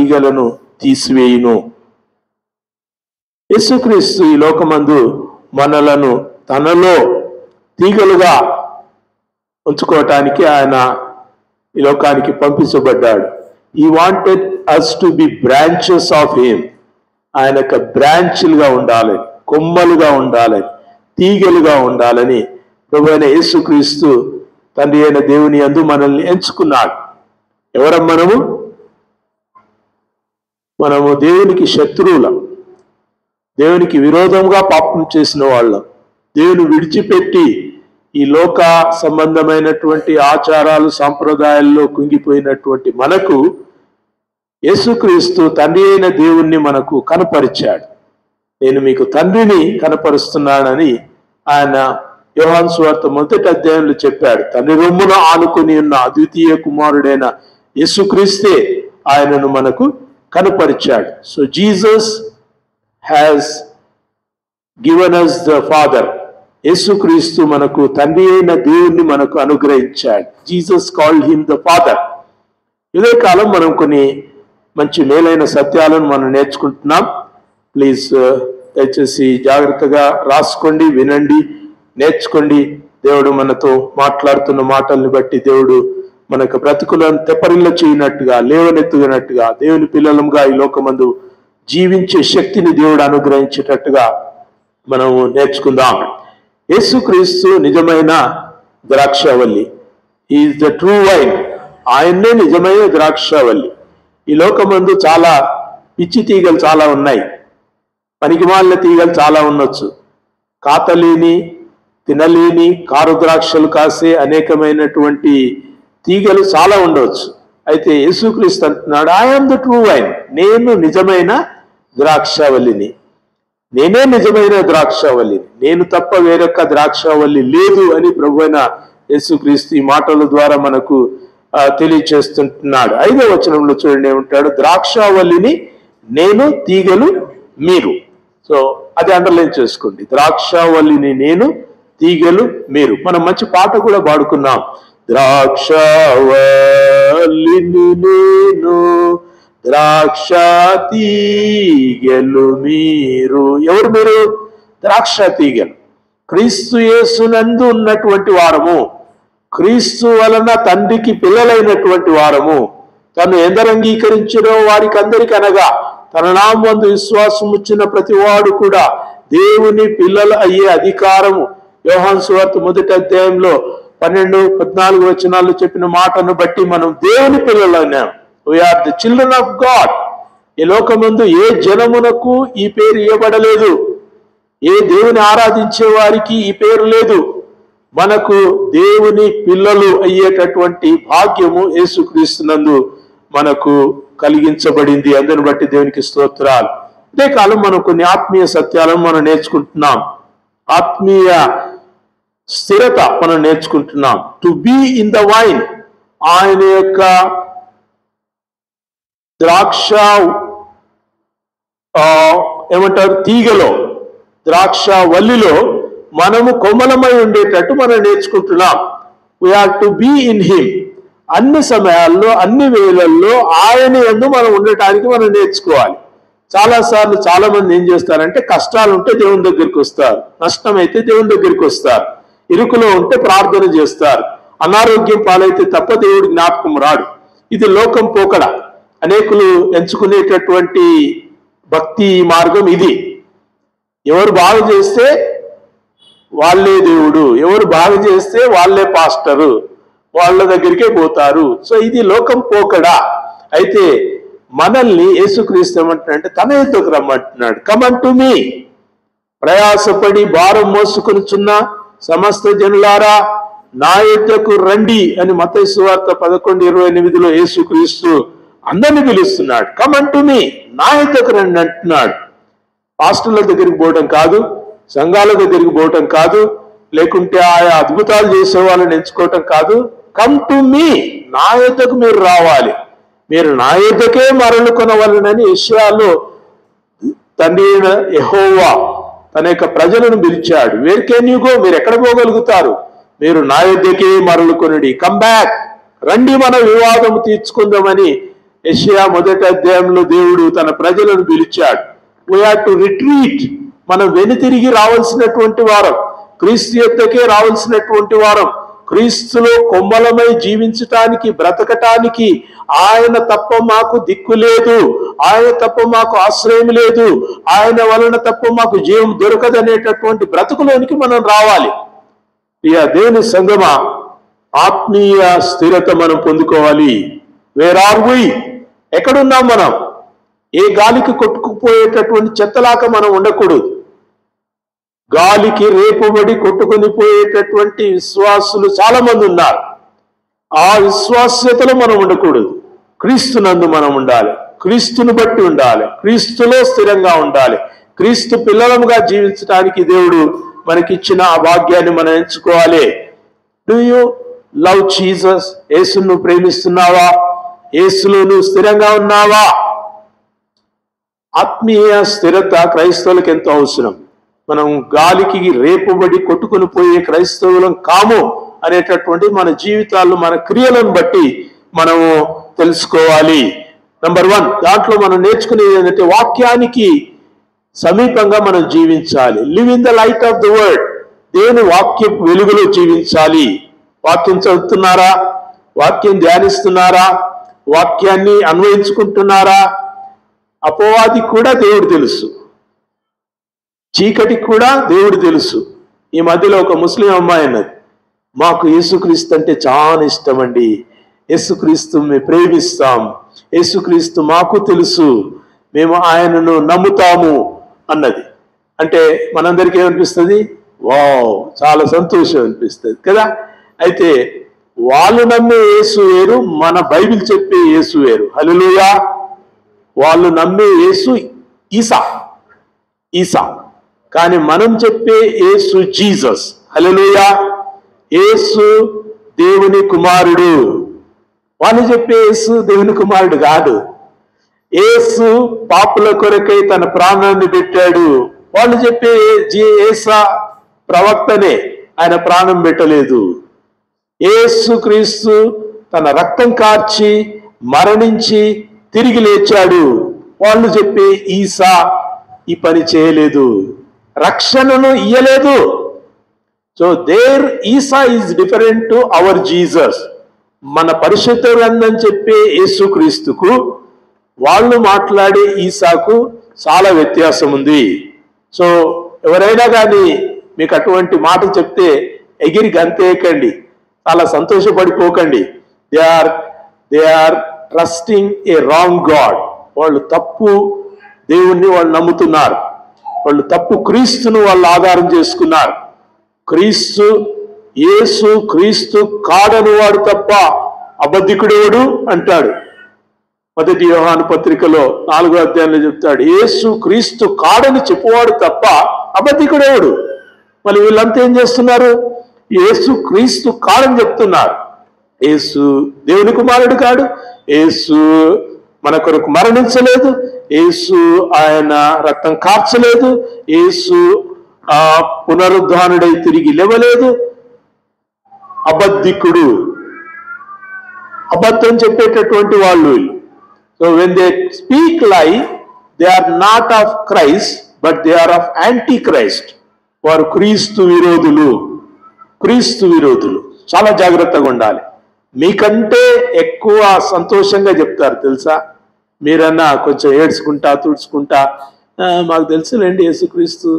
తీగలను తీసివేయును. యేసుక్రీస్తు ఈ లోకమందు మనలను తనలో తీగలుగా ఉంచుకోవటానికి ఆయన ఈ లోకానికి పంపించబడ్డాడు. He wanted us to be branches of him. ఆయన యొక్క బ్రాంచ్లుగా ఉండాలని, కొమ్మలుగా ఉండాలని, తీగలుగా ఉండాలని ప్రభువైన యేసుక్రీస్తు తండ్రి అయిన దేవుని యందు మనల్ని ఎంచుకున్నాడు. ఎవరం మనము దేవునికి శత్రువులం, దేవునికి విరోధంగా పాపం చేసిన వాళ్ళం. దేవుని విడిచిపెట్టి ఈ లోక సంబంధమైనటువంటి ఆచారాలు సంప్రదాయాల్లో కుంగిపోయినటువంటి మనకు యేసుక్రీస్తు తండ్రి అయిన దేవుణ్ణి మనకు కనపరిచాడు. నేను మీకు తండ్రిని కనపరుస్తున్నానని ఆయన యోహాను సువార్త 1వ అధ్యాయంలో చెప్పాడు. తండ్రి రొమ్మున ఆనుకుని ఉన్న అద్వితీయ కుమారుడైన యేసుక్రీస్తే ఆయనను మనకు కనపరిచాడు. So Jesus has given us the Father. యేసుక్రీస్తు మనకు తండ్రి అయిన దేవుణ్ణి మనకు అనుగ్రహించాడు. Jesus called him the father. ఇదే కాలం మనం కొన్ని మంచి మేలైన సత్యాలను మనం నేర్చుకుంటున్నాం. ప్లీజ్ దయచేసి జాగ్రత్తగా రాసుకోండి, వినండి, నేర్చుకోండి. దేవుడు మనతో మాట్లాడుతున్న మాటల్ని బట్టి దేవుడు మనకు బ్రతుకులను తెప్పరిల్ల చేయనట్టుగా, లేవనెత్తునట్టుగా, దేవుని పిల్లలంగా ఈ లోకమందు జీవించే శక్తిని దేవుడు అనుగ్రహించేటట్టుగా మనము నేర్చుకుందాం. యేసుక్రీస్తు నిజమైన ద్రాక్షవల్లి. Is the true vine. ఆయన్నే నిజమైన ద్రాక్షవల్లి. ఈ లోకమందు చాలా పిచ్చి తీగలు చాలా ఉన్నాయి, పనికిమాలిన తీగలు చాలా ఉండొచ్చు. కాతలేని, తినలేని, కారు ద్రాక్షలు కాసే అనేకమైనటువంటి తీగలు చాలా ఉండవచ్చు. అయితే యేసుక్రీస్తు అంటున్నాడు, I am the true wine. నేను నిజమైన ద్రాక్షవల్లిని, నేనే నిజమైన ద్రాక్షవల్లిని, నేను తప్ప వేరొక్క ద్రాక్షవల్లి లేదు అని ప్రభువైన యేసుక్రీస్తు ఈ మాటల ద్వారా మనకు తెలియచేస్తుంటున్నాడు. 5వ వచనంలో చూడండి ఏమంటాడు, ద్రాక్షవల్లిని నేను, తీగలు మీరు. సో అది అండర్లైన్ చేసుకోండి. ద్రాక్షవల్లిని నేను, తీగలు మీరు. మనం మంచి పాట కూడా పాడుకున్నాం. ద్రాక్షవల్లిని నేను, ద్రాక్ష తీగలు మీరు. ఎవరు మీరు? ద్రాక్ష తీగలు. క్రీస్తు యేసునందు ఉన్నటువంటి వారము, క్రీస్తు వలన తండ్రికి పిల్లలైనటువంటి వారము. తను ఎందరు అంగీకరించినో వారికి అందరికి అనగా తన నామమందు విశ్వాసం వచ్చిన ప్రతి వాడు కూడా దేవుని పిల్లలు అయ్యే అధికారము. యోహాను సువార్త 1వ అధ్యాయంలో 12-14 వచనాల్లో చెప్పిన మాటను బట్టి మనం దేవుని పిల్లలైనాం. We are the children of God. ఈ లోకమందు ఏ జనమునకు ఈ పేరు ఇవ్వబడలేదు, ఏ దేవుని ఆరాధించే వారికి ఈ పేరు లేదు. మనకు దేవుని పిల్లలు అయ్యేటటువంటి భాగ్యము యేసుక్రీస్తునందు మనకు కలిగించబడింది. అందుని బట్టి దేవునికి స్తోత్రాలు. ఇదే కాలం మనం కొన్ని ఆత్మీయ సత్యాలను మనం నేర్చుకుంటున్నాం. ఆత్మీయ స్థిరత మనం నేర్చుకుంటున్నాం. To be in the vine, ఆయన యొక్క ద్రాక్ష ఏమంటారు తీగలో, ద్రాక్ష వల్లిలో మనము కొమ్మలమై ఉండేటట్టు మనం నేర్చుకుంటున్నాం. We are to be in him. అన్ని సమయాల్లో, అన్ని వేళల్లో ఆయన యందు మనం ఉండటానికి మనం నేర్చుకోవాలి. చాలాసార్లు చాలా మంది ఏం చేస్తారంటే, కష్టాలు ఉంటే దేవుని దగ్గరికి వస్తారు, నష్టం అయితే దేవుని దగ్గరికి వస్తారు, ఇరుకులో ఉంటే ప్రార్థన చేస్తారు, అనారోగ్యం పాలైతే తప్ప దేవుడి జ్ఞాపకం రాడు. ఇది లోకం పోకడ. అనేకులు ఎంచుకునేటటువంటి భక్తి మార్గం ఇది. ఎవరు బాగు చేస్తే వాళ్ళే దేవుడు, ఎవరు బాగు చేస్తే వాళ్ళే పాస్టరు, వాళ్ళ దగ్గరికే పోతారు. సో ఇది లోకం పోకడా. అయితే మనల్ని యేసుక్రీస్తు ఏమంటున్నాడంటే తన యొద్దకు రమ్మంటున్నాడు. కమ్ అన్ టు మీ, ప్రయాసపడి భారం మోసుకొనుచున్న సమస్త జనులారా నా యొద్దకు రండి అని మత్తయి సువార్త 11:28లో యేసుక్రీస్తు అందరిని పిలుస్తున్నాడు. కమ్ అన్ టు మీ, నా యొద్దకు రండి అంటున్నాడు. పాస్టర్ల దగ్గరికి పోవటం కాదు, సంఘాల దగ్గరికి పోవటం కాదు, లేకుంటే ఆయా అద్భుతాలు చేసే వాళ్ళని ఎంచుకోవటం కాదు. కమ్ టు మీ, నా యొద్దకు మీరు రావాలి, మీరు నా యొద్దకే మరలు కొనవలనని యెషయాలో తండ్రి అయిన యెహోవా తన యొక్క ప్రజలను పిలిచాడు. వేర్ కెన్ యు గో, మీరు ఎక్కడ పోగలుగుతారు? మీరు నా యొద్దకే మరలు కొనుడి. కమ్ బ్యాక్, రండి మన వివాదం తీర్చుకుందామని యెషయా మొదటి అధ్యాయంలో దేవుడు తన ప్రజలను పిలిచాడు. We have to retreat. మనం వెనుతిరిగి రావాల్సినటువంటి వారం, క్రీస్తు యొద్దకే రావాల్సినటువంటి వారం. క్రీస్తులో కొమ్మలమై జీవించటానికి, బ్రతకటానికి ఆయన తప్ప మాకు దిక్కు లేదు, ఆయన తప్ప మాకు ఆశ్రయం లేదు, ఆయన వలన తప్ప మాకు జీవం దొరకదనేటటువంటి బ్రతుకులోనికి మనం రావాలి. ఇక దేవుని సంగమా, ఆత్మీయ స్థిరత మనం పొందుకోవాలి. Where are we? ఎక్కడున్నాం మనం? ఏ గాలికి కొట్టుకుపోయేటటువంటి చెత్తలాక మనం ఉండకూడదు. గాలికి రేపుబడి కొట్టుకుని పోయేటటువంటి విశ్వాసులు చాలా మంది ఉన్నారు. ఆ విశ్వాస్యతలో మనం ఉండకూడదు. క్రీస్తునందు మనం ఉండాలి, క్రీస్తుని బట్టి ఉండాలి, క్రీస్తులో స్థిరంగా ఉండాలి. క్రీస్తు పిల్లలముగా జీవించడానికి దేవుడు మనకిచ్చిన ఆ భాగ్యాన్ని మనం ఎంచుకోవాలి. Do you love Jesus? యేసును ప్రేమిస్తున్నావా? యేసులో నువ్వు స్థిరంగా ఉన్నావా? ఆత్మీయ స్థిరత క్రైస్తవులకు ఎంతో అవసరం. మనం గాలికి రేపుబడి కొట్టుకుని పోయే క్రైస్తవులం కాము అనేటటువంటి మన జీవితాల్లో, మన క్రియలను బట్టి మనము తెలుసుకోవాలి. నంబర్ 1, దాంట్లో మనం నేర్చుకునేది ఏంటంటే వాక్యానికి సమీపంగా మనం జీవించాలి. Live in the light of the word. దేవుని వాక్యం వెలుగులో జీవించాలి. వాక్యం చదువుతున్నారా? వాక్యం ధ్యానిస్తున్నారా? వాక్యాన్ని అన్వయించుకుంటున్నారా? అపవాది కూడా దేవుడు తెలుసు, చీకటికి కూడా దేవుడు తెలుసు. ఈ మధ్యలో ఒక ముస్లిం అమ్మాయి అన్నది, మాకు యేసుక్రీస్తు అంటే చాలా ఇష్టం అండి, యేసుక్రీస్తు మేము ప్రేమిస్తాం, యేసుక్రీస్తు మాకు తెలుసు, మేము ఆయనను నమ్ముతాము అన్నది. అంటే మనందరికీ ఏమనిపిస్తుంది? వావ్, చాలా సంతోషం అనిపిస్తుంది కదా. అయితే వాళ్ళు నమ్మే యేసు వేరు, మన బైబిల్ చెప్పే యేసు వేరు. హల్లెలూయా. వాళ్ళు నమ్మే యేసు ఈసా, కానీ మనం చెప్పే యేసు జీసస్. హల్లెలూయా. యేసు దేవుని కుమారుడు. వాళ్ళు చెప్పే యేసు దేవుని కుమారుడు కాదు. యేసు పాపుల కొరకై తన ప్రాణాన్ని పెట్టాడు. వాళ్ళు చెప్పే యేసా ప్రవక్తనే, ఆయన ప్రాణం పెట్టలేదు. యేసు క్రీస్తు తన రక్తం కార్చి మరణించి తిరిగి లేచాడు. వాళ్ళు చెప్పే ఈసా ఈ పని చేయలేదు, రక్షణను ఇయ్యలేదు. సో దేర్ ఈసా is different to our Jesus. మన పరిశుద్ధ గ్రంథం చెప్పే యేసుక్రీస్తుకు వాళ్ళు మాట్లాడే ఈసాకు చాలా వ్యత్యాసం ఉంది. సో ఎవరైనా కానీ మీకు అటువంటి మాట చెప్తే ఎగిరి గంతేయకండి, చాలా సంతోషపడిపోకండి. They are trusting a wrong god. వాళ్ళు తప్పు దేవుణ్ణి వాళ్ళు నమ్ముతున్నారు, వాళ్ళు తప్పు క్రీస్తును వాళ్ళు ఆధారం చేసుకున్నారు. క్రీస్తు యేసు క్రీస్తు కాడని వాడు తప్ప అబద్ధికుడేవాడు అంటాడు. మొదటి యోహాను పత్రికలో 4వ అధ్యాయంలో చెప్తాడు, యేసు క్రీస్తు కాడని చెప్పువాడు తప్ప అబద్ధికుడేవాడు. మరి వీళ్ళంతా ఏం చేస్తున్నారు? యేసు క్రీస్తు కాడని చెప్తున్నారు. యేసు దేవుని కుమారుడు కాడు, యేసు మన కొరకు మరణించలేదు, యేసు ఆయన రక్తం కార్చలేదు, యేసు పునరుద్ధానుడై తిరిగి లేవలేదు. అబద్ధికుడు, అబద్ధం చెప్పేటటువంటి వాళ్ళు. So when they speak lie, they are not of Christ but they are of antichrist. వారు క్రీస్తు విరోధులు. క్రీస్తు విరోధులు. చాలా జాగ్రత్తగా ఉండాలి. మీకంటే ఎక్కువ సంతోషంగా చెప్తారు తెలుసా. మీరన్నా కొంచెం ఏడ్చుకుంటా తుడుచుకుంటా మాకు తెలుసులేండి యేసుక్రీస్తు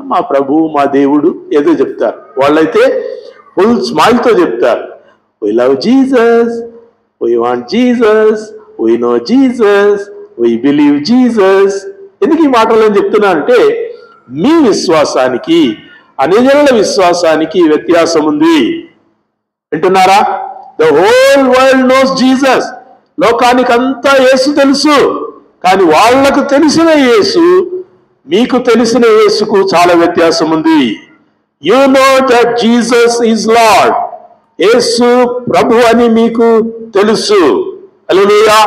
మా ప్రభు మా దేవుడు ఏదో చెప్తారు. వాళ్ళైతే ఫుల్ స్మైల్తో చెప్తారు, we love Jesus, we want Jesus, we know Jesus, we believe Jesus. ఎందుకు ఈ మాటలు అని చెప్తున్నానంటే మీ విశ్వాసానికి అన్యజనుల విశ్వాసానికి వ్యత్యాసం ఉంది. వింటున్నారా? The whole world knows Jesus. లోకానికి అంతా యేసు తెలుసు, కానీ వాళ్లకు తెలిసిన యేసు మీకు తెలిసిన యేసుకు చాలా వ్యత్యాసం ఉంది. You know that Jesus is Lord. యేసు ప్రభు అని మీకు తెలుసు. హల్లెలూయా.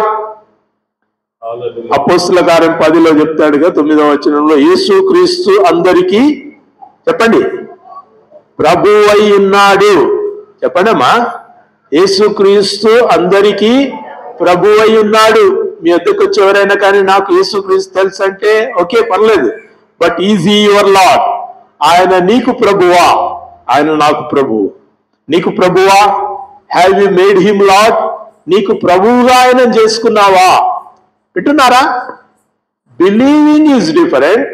అపోస్తల కార్యం 10లో చెప్తాడుగా 9వ వచనంలో, యేసు క్రీస్తు అందరికీ చెప్పండి ప్రభు అయి ఉన్నాడు. చెప్పండి అమ్మా. యేసు క్రీస్తు అందరికీ ప్రభు అయి ఉన్నాడు. మీ వద్దకు వచ్చి ఎవరైనా కానీ నాకు యేసుక్రీస్తు తెలుసు అంటే ఓకే, పర్లేదు. But is he your lord? ఆయన నీకు ప్రభువా? ఆయన నాకు ప్రభువు. నీకు ప్రభువా? Have you made him lord? నీకు ప్రభువుగా ఆయన చేసుకున్నావా? వింటున్నారా? Believing is different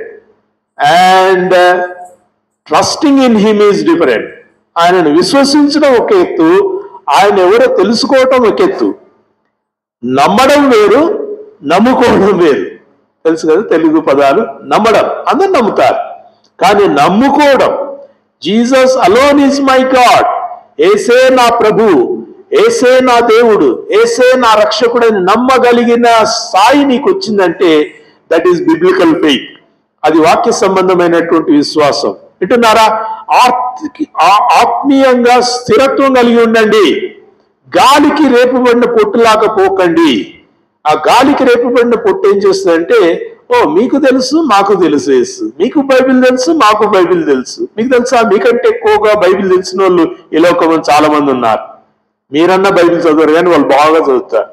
and trusting in him is different. ఆయనను విశ్వసించడం ఒక ఎత్తు, ఆయన ఎవరో తెలుసుకోవటం ఒక ఎత్తు. నమ్మడం వేరు, నమ్ముకోవడం వేరు. తెలుసు కదా తెలుగు పదాలు. నమ్మడం అందరు నమ్ముతారు, కానీ నమ్ముకోవడం, Jesus alone is my God, ఏసే నా ప్రభువు, ఏసే నా దేవుడు, ఏసే నా రక్షకుడని నమ్మగలిగిన స్థాయి నీకు వచ్చిందంటే దట్ ఈస్ బిబ్లికల్ ఫెయిత్. అది వాక్య సంబంధమైనటువంటి విశ్వాసం. వింటున్నారా? ఆత్మీయంగా స్థిరత్వం కలిగి ఉండండి. గాలికి రేపుబడిన పొట్టులాగా పోకండి. ఆ గాలికి రేపుబడిన పొట్టు ఏం చేస్తుందంటే, ఓ మీకు తెలుసు మాకు తెలుసు యేసు, మీకు బైబిల్ తెలుసు మాకు బైబిల్ తెలుసు. మీకు తెలుసా, మీకంటే ఎక్కువగా బైబిల్ తెలిసిన వాళ్ళు ఈ లోకంలో చాలా మంది ఉన్నారు. మీరన్నా బైబిల్ చదవరు కానీ వాళ్ళు బాగా చదువుతారు.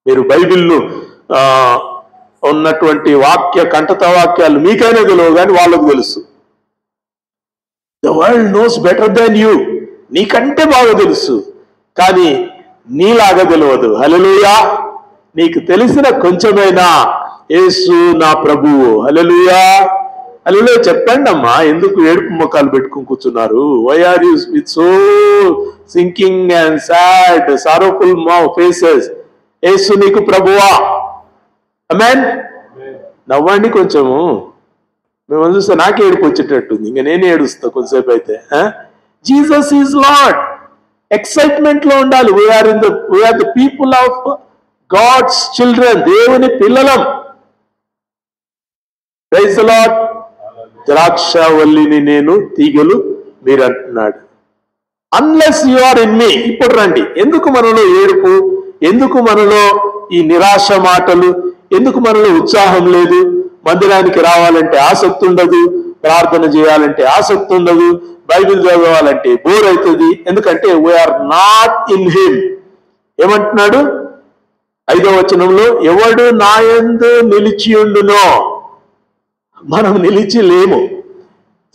మీరు బైబిల్ను ఉన్నటువంటి వాక్య కంఠత వాక్యాలు మీకైనా తెలియవు కానీ వాళ్ళకు తెలుసు. The world knows better than you. నీకంటే బాగా తెలుసు, కానీ నీలాగా తెలియదు. హల్లెలూయా. నీకు తెలిసిన కొంచెమైనా యేసు నా ప్రభువు. హల్లెలూయా. హల్లెలూయా. చెప్పండి అమ్మా, ఎందుకు ఏడుపు ముఖాలు పెట్టుకుని కూర్చున్నారు? Why are you with so sinking and sad sorrowful faces? యేసు నీకు ప్రభువా? ఆమేన్. నవ్వండి కొంచెము. మేము చూస్తే నాకే ఏడుపు వచ్చేటట్టుంది. ఇంకా నేనే ఏడుస్తా కొంతసేపు అయితే. Jesus is lord. ఎక్సైట్మెంట్ లో ఉండాలి. We are the people of God's children. దేవుని పిల్లలం. Praise the lord. ద్రాక్షవల్లిని నేను, తీగలు మీరు అంటున్నాడు. Unless you are in me. ఇప్పుడు రండి. ఎందుకు మనలో ఏడుపు? ఎందుకు మనలో ఈ నిరాశ మాటలు? ఎందుకు మనలో ఉత్సాహం లేదు? మందిరానికి రావాలంటే ఆసక్తి ఉండదు, ప్రార్థన చేయాలంటే ఆసక్తి ఉండదు, బైబిల్ చదవాలంటే బోర్ అవుతుంది. ఎందుకంటే వీఆర్ నాట్ ఇన్ హిమ్. ఏమంటున్నాడు 5వ వచనంలో? ఎవడు నా యందు నిలిచియుండునో. మనం నిలిచి లేము.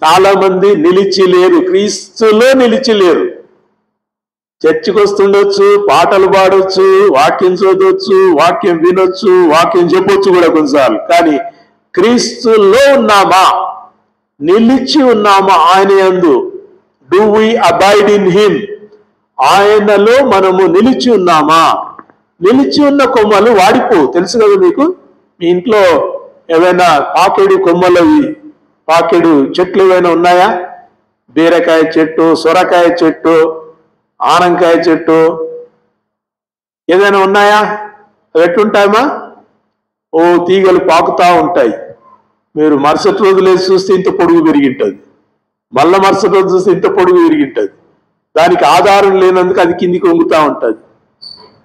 చాలా మంది నిలిచి లేరు, క్రీస్తులో నిలిచి లేరు. చర్చికి వస్తుండొచ్చు, పాటలు పాడొచ్చు, వాక్యం చదవచ్చు, వాక్యం వినొచ్చు, వాక్యం చెప్పొచ్చు కూడా కొన్నిసార్లు, కానీ క్రీస్తులో ఉన్నామా? నిలిచి ఉన్నామా ఆయన యందు? Do we abide in him? ఆయనలో మనము నిలిచి ఉన్నామా? నిలిచి ఉన్న కొమ్మలు వాడిపో. తెలుసు కదా మీకు. మీ ఇంట్లో ఏవైనా పాకెడు కొమ్మలవి, పాకెడు చెట్లు ఏవైనా ఉన్నాయా? బీరకాయ చెట్టు, సొరకాయ చెట్టు, ఆనంకాయ చెట్టు ఏదైనా ఉన్నాయా? అవి ఎట్లుంటాయమ్మా? ఓ తీగలు పాకుతా ఉంటాయి. మీరు మరుసటి రోజు లేచి చూస్తే ఇంత పొడుగు పెరిగింటుంది, మళ్ళా మరుసటి రోజు చూస్తే ఇంత పొడుగు పెరిగింటుంది. దానికి ఆధారం లేనందుకు అది కిందికి వంగుతూ ఉంటుంది.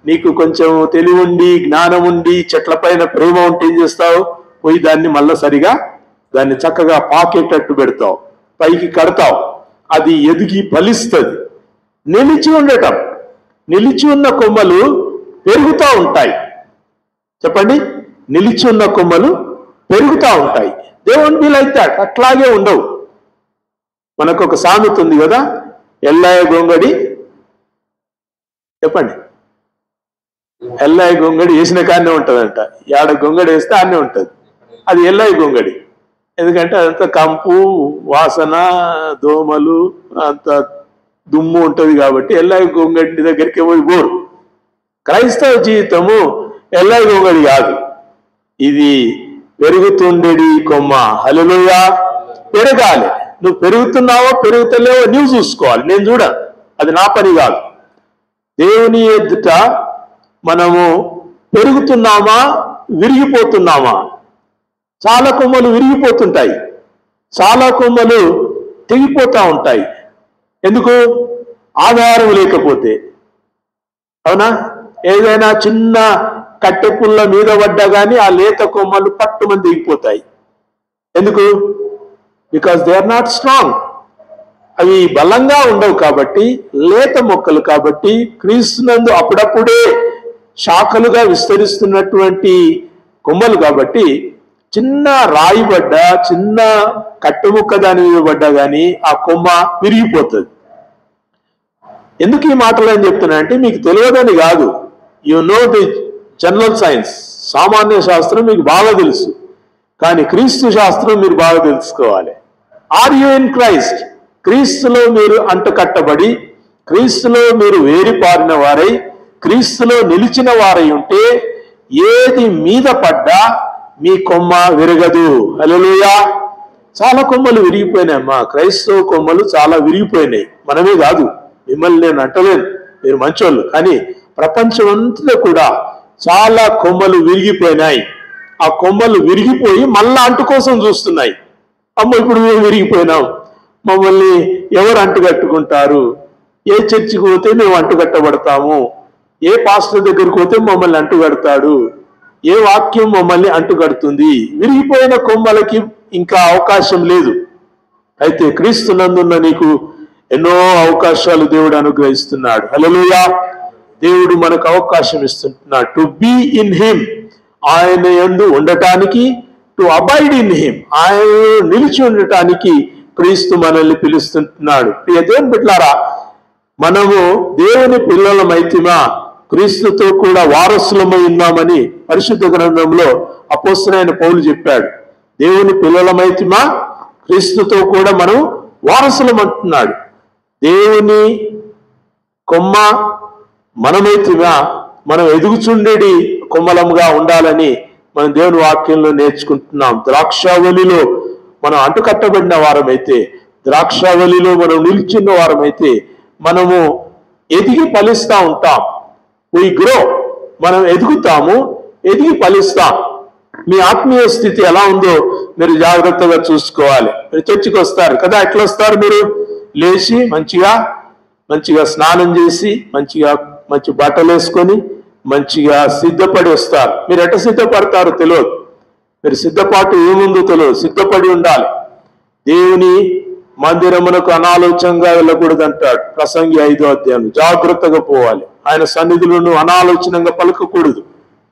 నీకు కొంచెం తెలివి ఉండి, జ్ఞానం ఉండి, చెట్ల పైన ప్రేమ ఉంటే ఏం చేస్తావు? పోయి దాన్ని మళ్ళా సరిగా దాన్ని చక్కగా పాకేటట్టు పెడతావు, పైకి కడతావు, అది ఎదిగి ఫలిస్తుంది. నిలిచి ఉండటం. నిలిచి ఉన్న కొమ్మలు పెరుగుతూ ఉంటాయి. చెప్పండి, నిలిచి ఉన్న కొమ్మలు పెరుగుతూ ఉంటాయి. They won't be like that. అట్లాగే ఉండవు. మనకు ఒక సామెత ఉంది కదా, ఎల్లయ్య గొంగడి. చెప్పండి, ఎల్లయ్య గొంగడి వేసిన కాడనే ఉంటుందంట. ఏడ గొంగడి వేస్తే ఆడనే ఉంటుంది. అది ఎల్లయ్య గొంగడి. ఎందుకంటే అదంతా కంపు, వాసన, దోమలు, అంత దుమ్ము ఉంటుంది కాబట్టి ఎల్లయ్య గొంగడి దగ్గరికి పోయి బోరు. క్రైస్తవ జీవితము ఎల్లయ్య గొంగడి కాదు. ఇది పెరుగుతుండేది కొమ్మ. హల్లెలూయా. పెరగాలి. నువ్వు పెరుగుతున్నావో పెరుగుతలేవో నువ్వు చూసుకోవాలి, నేను చూడ. అది నా పని కాదు. దేవుని ఎదుట మనము పెరుగుతున్నామా, విరిగిపోతున్నామా? చాలా కొమ్మలు విరిగిపోతుంటాయి, చాలా కొమ్మలు తెగిపోతూ ఉంటాయి. ఎందుకు? ఆధారం లేకపోతే. అవునా? ఏదైనా చిన్న కట్టె పుల్ల మీద పడ్డా కానీ ఆ లేత కొమ్మలు పట్టుమని దిగిపోతాయి. ఎందుకు? Because they are not strong. అవి బలంగా ఉండవు కాబట్టి, లేత మొక్కలు కాబట్టి. క్రీస్తునందు అప్పుడప్పుడే శాఖలుగా విస్తరిస్తున్నటువంటి కొమ్మలు కాబట్టి చిన్న రాయి పడ్డా, చిన్న కట్టెముక్క దాని మీద పడ్డా కానీ ఆ కొమ్మ విరిగిపోతుంది. ఎందుకు ఈ మాటలు అని చెప్తున్నా అంటే మీకు తెలియదని కాదు. You know the general science, సామాన్య శాస్త్రం మీకు బాగా తెలుసు, కానీ క్రీస్తు శాస్త్రం మీరు బాగా తెలుసుకోవాలి. Are you in Christ? క్రీస్తులో మీరు అంటకట్టబడి, క్రీస్తులో మీరు వేరిపారిన వారై, క్రీస్తులో నిలిచిన వారై ఉంటే ఏది మీద పడ్డా మీ కొమ్మ విరగదు. హల్లెలూయా. చాలా కొమ్మలు విరిగిపోయినాయమ్మా, క్రైస్తవ కొమ్మలు చాలా విరిగిపోయినాయి. మనమే కాదు, మిమ్మల్ని నేను అంటలేను, మీరు మంచోళ్ళు, కానీ ప్రపంచం అంతా కూడా చాలా కొమ్మలు విరిగిపోయినాయి. ఆ కొమ్మలు విరిగిపోయి మళ్ళా అంటు కోసం చూస్తున్నాయి. అమ్మ ఇప్పుడు మేము విరిగిపోయినాం, మమ్మల్ని ఎవరు అంటుకట్టుకుంటారు? ఏ చర్చికి పోతే మేము అంటుకట్టబడతాము? ఏ పాస్టర్ దగ్గరికి పోతే మమ్మల్ని అంటుకడతాడు? ఏ వాక్యం మమ్మల్ని అంటుకడుతుంది? విరిగిపోయిన కొమ్మలకి ఇంకా అవకాశం లేదు. అయితే క్రీస్తునందున్న నీకు ఎన్నో అవకాశాలు దేవుడు అనుగ్రహిస్తున్నాడు. హల్లెలూయా. దేవుడు మనకు అవకాశం ఇస్తున్నాడు. టు బీ ఇన్ హిమ్, ఆయన యందు ఉండటానికి, టు అబైడ్ ఇన్ హిమ్, ఆయన నిలిచి ఉండటానికి క్రీస్తు మనల్ని పిలుస్తున్నాడు. ప్రియ దేవుని బిడ్డలారా, మనము దేవుని పిల్లలమైతిమా, క్రీస్తుతో కూడా వారసులమై ఉన్నామని పరిశుద్ధ గ్రంథంలో అపోస్తలుడైన పౌలు చెప్పాడు. దేవుని పిల్లలమైతిమా, క్రీస్తుతో కూడా మనం వారసులం అంటున్నాడు. దేవుని కొమ్మ మనమైతిమా, మనం ఎదుగుచుండేది కొమ్మలముగా ఉండాలని మనం దేవుని వాక్యంలో నేర్చుకుంటున్నాం. ద్రాక్షావళిలో మనం అంటుకట్టబడిన వారమైతే, ద్రాక్షావళిలో మనం నిలిచిన వారమైతే మనము ఎదిగి ఫలిస్తూ ఉంటాం. we grow, మనం ఎదుగుతాము, ఎదిగి ఫలిస్తాం. మీ ఆత్మీయ స్థితి ఎలా ఉందో మీరు జాగ్రత్తగా చూసుకోవాలి. మీరు చర్చికి వస్తారు కదా, ఎట్లా వస్తారు? మీరు లేచి మంచిగా స్నానం చేసి మంచి బట్టలు వేసుకొని మంచిగా సిద్ధపడి వస్తారు. మీరు ఎట్లా సిద్ధపడతారో తెలియదు, మీరు సిద్ధపాటు ఏముందో తెలియదు. సిద్ధపడి ఉండాలి. దేవుని మందిరమునకు అనాలోచనగా వెళ్ళకూడదు అంటాడు ప్రసంగి 5వ అధ్యాయం. జాగ్రత్తగా పోవాలి. ఆయన సన్నిధిలో అనాలోచనంగా పలకకూడదు.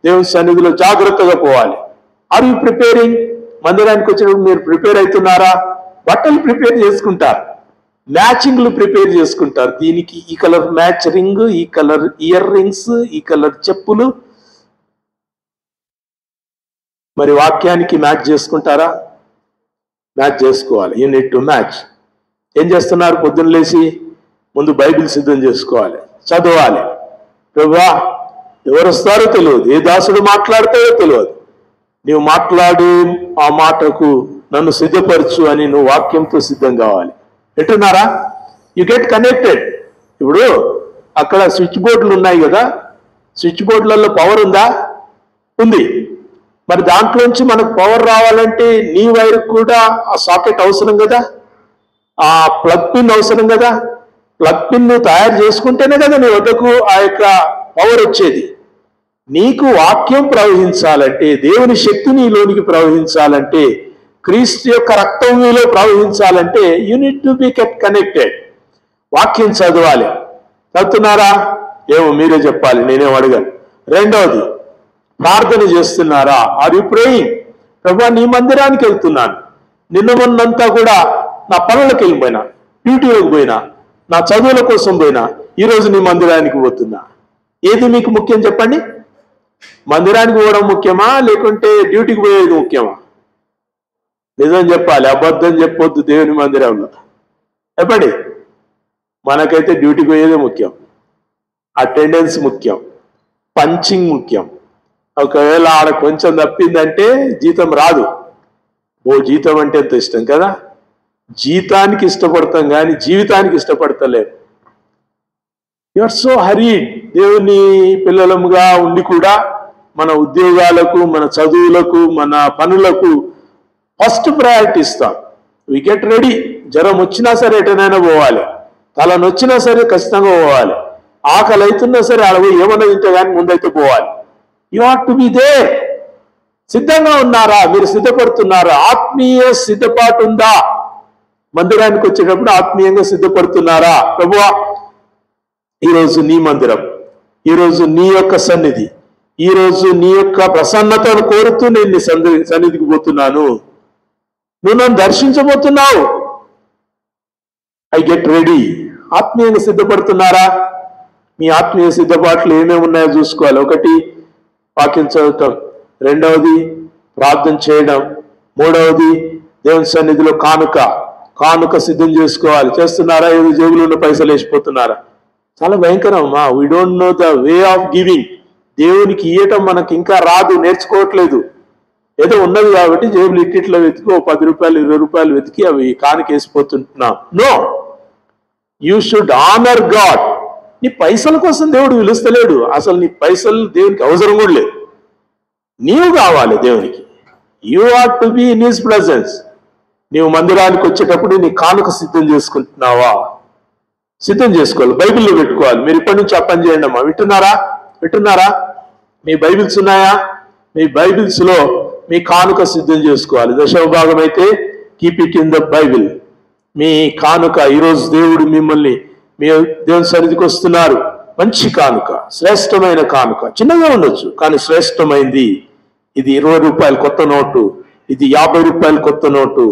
దేవుని సన్నిధిలో జాగ్రత్తగా పోవాలి. Are you preparing? మందిరానికి వచ్చినప్పుడు మీరు ప్రిపేర్ అవుతున్నారా? బట్టలు ప్రిపేర్ చేసుకుంటారు, మ్యాచింగ్లు ప్రిపేర్ చేసుకుంటారు. దీనికి ఈ కలర్ మ్యాచ్ రింగ్, ఈ కలర్ ఇయర్ రింగ్స్, ఈ కలర్ చెప్పులు. మరి వాక్యానికి మ్యాచ్ చేసుకుంటారా? మ్యాచ్ చేసుకోవాలి. You need to match. ఏం చేస్తున్నారు? పొద్దున్న లేచి ముందు బైబిల్ సిద్ధం చేసుకోవాలి, చదవాలి. ప్రభువా, ఎవరు వస్తారో తెలియదు, ఏ దాసుడు మాట్లాడతారో తెలియదు. నీవు మాట్లాడు ఆ మాటకు నన్ను సిద్ధపరచు అని నువ్వు వాక్యంతో సిద్ధం కావాలి. ఎట్టున్నారా? You get connected. ఇప్పుడు అక్కడ స్విచ్ బోర్డులు ఉన్నాయి కదా, స్విచ్ బోర్డులలో పవర్ ఉందా? ఉంది. మరి దాంట్లోంచి మనకు పవర్ రావాలంటే నీ వైర్ కూడా ఆ సాకెట్ అవసరం కదా, ఆ ప్లగ్ పిన్ అవసరం కదా. ప్లగ్ పిన్ నువ్వు తయారు చేసుకుంటేనే కదా నీ వద్దకు ఆ యొక్క పవర్ వచ్చేది. నీకు వాక్యం ప్రవహించాలంటే, దేవుని శక్తి నీలోనికి ప్రవహించాలంటే, క్రీస్తు యొక్క రక్తం నీలో ప్రవహించాలంటే you need to be kept connected. వాక్యం చదవాలి. చదువుతున్నారా? ఏమో మీరే చెప్పాలి, నేనేం అడగాను. రెండవది, ప్రార్థన చేస్తున్నారా? Are you praying? ప్రభువా, నీ మందిరానికి వెళ్తున్నాను, నిన్న మొన్నంతా కూడా నా పనులకు వెళ్ళిపోయినా, డ్యూటీలోకి పోయినా, నా చదువుల కోసం పోయినా, ఈరోజు నీ మందిరానికి పోతున్నా. ఏది మీకు ముఖ్యం చెప్పండి? మందిరానికి పోవడం ముఖ్యమా, లేకుంటే డ్యూటీకి పోయేది ముఖ్యమా? నిజం చెప్పాలి, అబద్ధం చెప్పొద్దు. దేవుని మందిరంలో చెప్పండి. మనకైతే డ్యూటీకి పోయేదే ముఖ్యం, అటెండెన్స్ ముఖ్యం, పంచింగ్ ముఖ్యం. ఒకవేళ ఆడ కొంచెం తప్పిందంటే జీతం రాదు. జీతం అంటే ఎంత ఇష్టం కదా, జీతానికి ఇష్టపడతాం కానీ జీవితానికి ఇష్టపడతలేదు. You are so hurried. దేవుని పిల్లలముగా ఉండి కూడా మన ఉద్యోగాలకు, మన చదువులకు, మన పనులకు ఫస్ట్ ప్రయారిటీ ఇస్తాం. We get ready. జ్వరం వచ్చినా సరే ఎటనైనా పోవాలి, తలనొచ్చినా సరే ఖచ్చితంగా పోవాలి, ఆకలి అవుతున్నా సరే అలా ఏమన్నా తింటే కానీ ముందైతే పోవాలి. You have to be there. సిద్ధంగా ఉన్నారా? మీరు సిద్ధపడుతున్నారా? ఆత్మీయ సిద్ధపాటు ఉందా? మందిరానికి వచ్చేటప్పుడు ఆత్మీయంగా సిద్ధపడుతున్నారా? ప్రభువా, ఈరోజు నీ మందిరం, ఈరోజు నీ యొక్క సన్నిధి, ఈరోజు నీ యొక్క ప్రసన్నతను కోరుతూ నేను నీ సన్నిధికి పోతున్నాను. నువ్వు నన్ను దర్శించబోతున్నావు. I get ready. ఆత్మీయంగా సిద్ధపడుతున్నారా? మీ ఆత్మీయ సిద్ధపాట్లు ఏమేమి ఉన్నాయో చూసుకోవాలి. ఒకటి, వాక్యం చదవటం. రెండవది, ప్రార్థన చేయడం. మూడవది, దేవుని సన్నిధిలో కానుక సిద్ధం చేసుకోవాలి. చేస్తున్నారా? ఏదో జేబులో ఉన్న పైసలు వేసిపోతున్నారా? చాలా భయంకరం అమ్మా. We don't know the way of giving. దేవునికి ఇయ్యటం మనకి ఇంకా రాదు, నేర్చుకోవట్లేదు. ఏదో ఉన్నది కాబట్టి జేబులు ఇట్టిట్లో వెతికి 10 రూపాయలు 20 రూపాయలు వెతికి అవి కానుక వేసిపోతుంటున్నాం. No, you should honour God. నీ పైసల కోసం దేవుడు పిలుస్తలేడు. అసలు నీ పైసలు దేవునికి అవసరం కూడా లేదు. నీవు కావాలి దేవునికి. You are to be in his presence. నీవు మందిరానికి వచ్చేటప్పుడు నీ కానుక సిద్ధం చేసుకుంటున్నావా? సిద్ధం చేసుకోవాలి. బైబిల్లో పెట్టుకోవాలి. మీరు ఇప్పటి నుంచి పని చేయండి అమ్మా. వింటున్నారా? మీ బైబిల్స్ ఉన్నాయా? మీ బైబిల్స్ లో మీ కానుక సిద్ధం చేసుకోవాలి. 10వ భాగం అయితే keep it in the Bible. మీ కానుక ఈరోజు దేవుడు మిమ్మల్ని మీ దేవుని సన్నిధికి వస్తున్నారు. మంచి కానుక, శ్రేష్టమైన కానుక. చిన్నగా ఉండొచ్చు కానీ శ్రేష్టమైంది. ఇది 20 రూపాయలు కొత్త నోటు, ఇది 50 రూపాయలు కొత్త నోటు,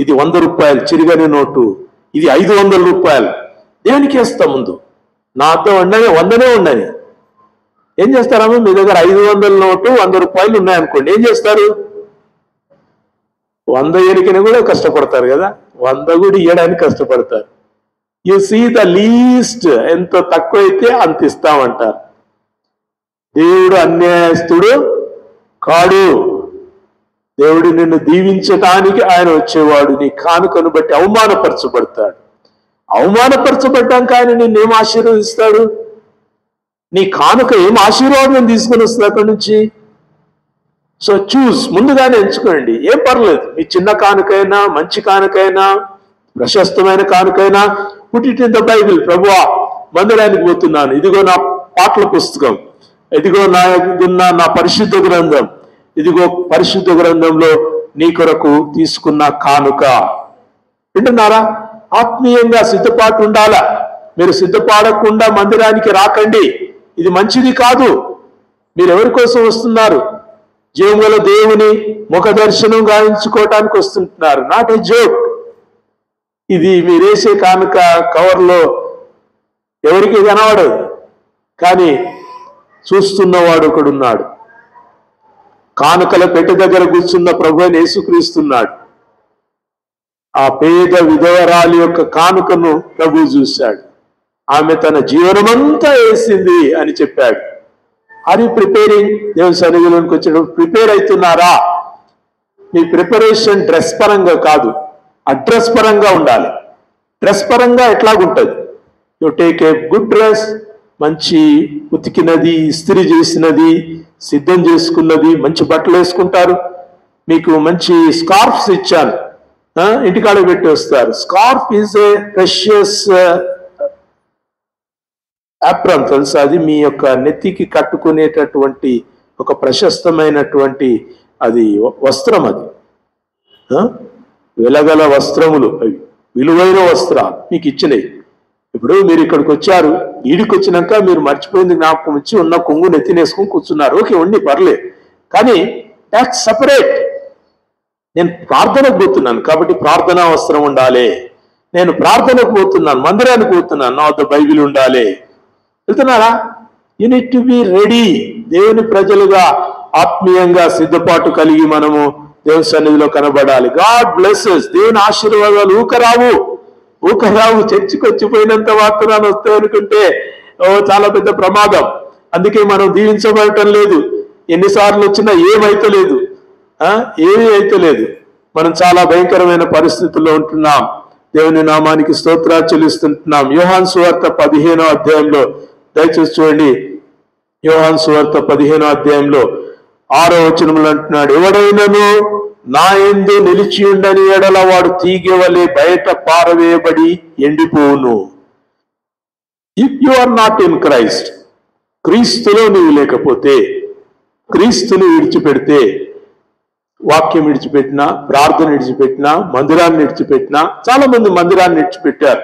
ఇది 100 రూపాయలు చిరిగని నోటు, ఇది 500 రూపాయలు. దేవునికి వేస్తాం ముందు. నాతో ఉండని 100నే ఉండని. ఏం చేస్తారమ్మా? మీ దగ్గర 500 నోటు 100 రూపాయలు ఉన్నాయనుకోండి, ఏం చేస్తారు? 100 ఎనికని కూడా కష్టపడతారు కదా, 100 కూడా ఇవ్వడానికి కష్టపడతారు. You see the least. ఎంత తక్కువైతే అంత ఇస్తామంటారు. దేవుడు అన్యాయస్తుడు కాడు. దేవుడు నిన్ను దీవించటానికి ఆయన వచ్చేవాడు. నీ కానుకను బట్టి అవమానపరచబడతాడు. అవమానపరచబడ్డాక ఆయన నిన్నేం ఆశీర్వదిస్తాడు? నీ కానుక ఏం ఆశీర్వాదం తీసుకుని వస్తుంది అక్కడి నుంచి? సో చూస్, ముందుగానే ఎంచుకోండి. ఏం పర్లేదు. మీ చిన్న కానుకైనా, మంచి కానుకైనా, ప్రశస్తమైన కానుకైనా, put it in the Bible. ప్రభువా, మందిరానికి పోతున్నాను, ఇదిగో నా పాటల పుస్తకం, ఇదిగో నా పరిశుద్ధ గ్రంథం, ఇదిగో పరిశుద్ధ గ్రంథంలో నీ కొరకు తీసుకున్న కానుక. వింటున్నారా? ఆత్మీయంగా సిద్ధపాటు ఉండాలా. మీరు సిద్ధపాడకుండా మందిరానికి రాకండి. ఇది మంచిది కాదు. మీరు ఎవరి కోసం వస్తున్నారు? జీవముల దేవుని ముఖ దర్శనం గావించుకోవటానికి వస్తుంటున్నారు. Not a joke. ఇది మీరేసే కానుక కవర్లో ఎవరికి కనబడదు, కానీ చూస్తున్నవాడు ఒకడున్నాడు. కానుకల పెట్టె దగ్గర కూర్చున్న ప్రభువైన యేసుక్రీస్తున్నాడు. ఆ పేద విధవరాలి యొక్క కానుకను ప్రభు చూశాడు. ఆమె తన జీవనమంతా వేసింది అని చెప్పాడు. Are you preparing? దేవుని సన్నిధిలోనికి వచ్చేటప్పుడు ప్రిపేర్ అవుతున్నారా? మీ ప్రిపరేషన్ డ్రెస్ పరంగా కాదు, అడ్రస్ పరంగా ఉండాలి. డ్రెస్ పరంగా ఎట్లాగుంటుంది? You take a good dress, మంచి ఉతికినది, ఇస్త్రీ చేసినది, సిద్ధం చేసుకున్నది, మంచి బట్టలు వేసుకుంటారు. మీకు మంచి స్కార్ఫ్స్ ఇచ్చాను, ఇంటికాడ పెట్టి వస్తారు. Scarf is a precious apron, తెలుసా? అది మీ యొక్క నెత్తికి కట్టుకునేటటువంటి ఒక ప్రశస్తమైనటువంటి అది వస్త్రం. అది వెలగల వస్త్రములు, అవి విలువైన వస్త్రాలు మీకు ఇచ్చినాయి. ఇప్పుడు మీరు ఇక్కడికి వచ్చారు, ఈడికి వచ్చినాక మీరు మర్చిపోయింది జ్ఞాపకం వచ్చి ఉన్న కొంగు నెత్తినేసుకుని కూర్చున్నారు. ఓకే, ఉండి పర్లేదు, కానీ దాట్స్ సపరేట్. నేను ప్రార్థనకు పోతున్నాను కాబట్టి ప్రార్థనా వస్త్రం ఉండాలి. నేను ప్రార్థనకు పోతున్నాను, మందిరానికి పోతున్నాను, నా వద్ద బైబిల్ ఉండాలి. వెళ్తున్నారా? You need to be ready. దేవుని ప్రజలుగా ఆత్మీయంగా సిద్ధపాటు కలిగి మనము దేవుని సన్నిధిలో కనబడాలి. God blesses. దేవుని ఆశీర్వాదాలు ఊకరావు. చర్చికి వచ్చిపోయినంత మాత్రాన వస్తాయి అనుకుంటే చాలా పెద్ద ప్రమాదం. అందుకే మనం దీవించబడటం లేదు. ఎన్నిసార్లు వచ్చినా ఏమీ అయితలేదు. మనం చాలా భయంకరమైన పరిస్థితుల్లో ఉంటున్నాం. దేవుని నామానికి స్తోత్రాలు చెల్లిస్తుంటున్నాం. యోహాను సువార్త 15వ అధ్యాయంలో దయచేసి చూడండి. యోహాను సువార్త 15వ అధ్యాయంలో 6వ వచనంలో అంటున్నాడు, ఎవడైనను నా యందు నిలిచి ఉండని ఎడల వాడు తీగెవలే బయట పారవేయబడి ఎండిపోవును. If you are not in Christ, క్రీస్తులో నీవు లేకపోతే, క్రీస్తుని విడిచిపెడితే, వాక్యం విడిచిపెట్టినా, ప్రార్థన విడిచిపెట్టినా, మందిరాన్ని విడిచిపెట్టినా, చాలా మంది మందిరాన్ని విడిచిపెట్టారు.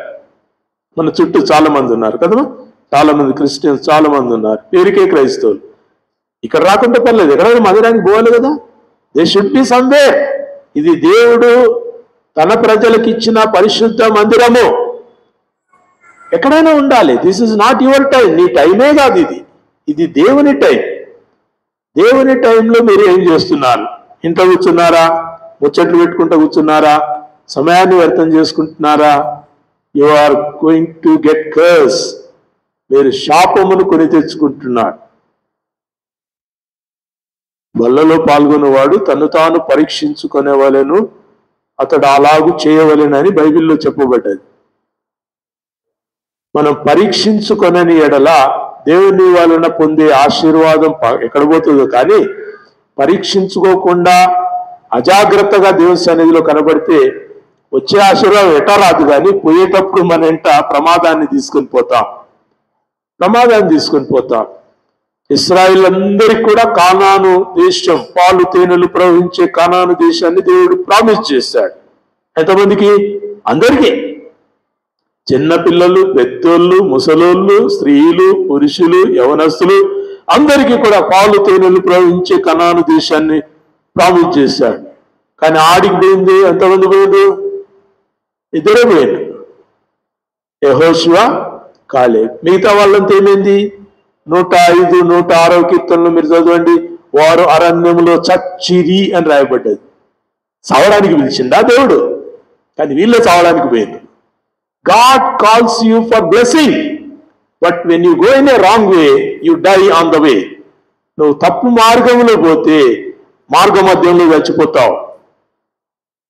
మన చుట్టూ చాలా మంది ఉన్నారు కదమ్మా. చాలా మంది క్రిస్టియన్స్ చాలా మంది ఉన్నారు, పేరుకే క్రైస్తవులు. ఇక్కడ రాకుంటే పర్లేదు, ఎక్కడైనా మందిరానికి పోవాలి కదా. They should be somewhere. ఇది దేవుడు తన ప్రజలకు ఇచ్చిన పరిశుద్ధ మందిరము, ఎక్కడైనా ఉండాలి. This is not your time, నీ టైమే కాదు ఇది, ఇది దేవుని టైం. దేవుని టైంలో మీరు ఏం చేస్తున్నారు? ఇంట్లో కూర్చున్నారా? ముచ్చట్లు పెట్టుకుంటూ కూర్చున్నారా? సమయాన్ని వ్యర్థం చేసుకుంటున్నారా? You are going to get curse. మీరు శాపమును కొని తెచ్చుకుంటున్నారు. బల్లలో పాల్గొనేవాడు తను తాను పరీక్షించుకునేవలెను, అతడు అలాగూ చేయవలెనని బైబిల్లో చెప్పబడ్డది. మనం పరీక్షించుకొనని ఎడల దేవుని వలన పొందే ఆశీర్వాదం ఎక్కడ పోతుందో, కానీ పరీక్షించుకోకుండా అజాగ్రత్తగా దేవుని సన్నిధిలో కనబడితే వచ్చే ఆశీర్వాదం ఎటా రాదు, కానీ పోయేటప్పుడు మన ఎంట ప్రమాదాన్ని తీసుకొని పోతాం. ఇశ్రాయేల్ అందరికి కూడా కానాను దేశం, పాలు తేనెలు ప్రవహించే కానాను దేశాన్ని దేవుడు ప్రామిస్ చేశాడు. ఎంతమందికి? అందరికీ. చిన్నపిల్లలు, పెద్దోళ్ళు, ముసలోళ్ళు, స్త్రీలు, పురుషులు, యవనస్తులు అందరికీ కూడా పాలు తేనెలు ప్రవహించే కనాను దేశాన్ని ప్రామిస్ చేశాడు. కానీ ఆడికి పోయింది ఎంతమంది పోయింది? ఇద్దరే పోయింది, యెహోషువ, కాలేబ్. మిగతా వాళ్ళంతా ఏమైంది? 105, 106 కీర్తనలు మీరు చదవండి. వారు అరణ్యంలో చచ్చిరి అని రాయబడ్డది. చావడానికి పిలిచిందా దేవుడు? కానీ వీళ్ళే చావడానికి పోయింది. God calls you for blessing, but when you go in a wrong way, you die on the way. నువ్వు తప్పు మార్గంలో పోతే మార్గ మధ్యంలో చచ్చిపోతావు.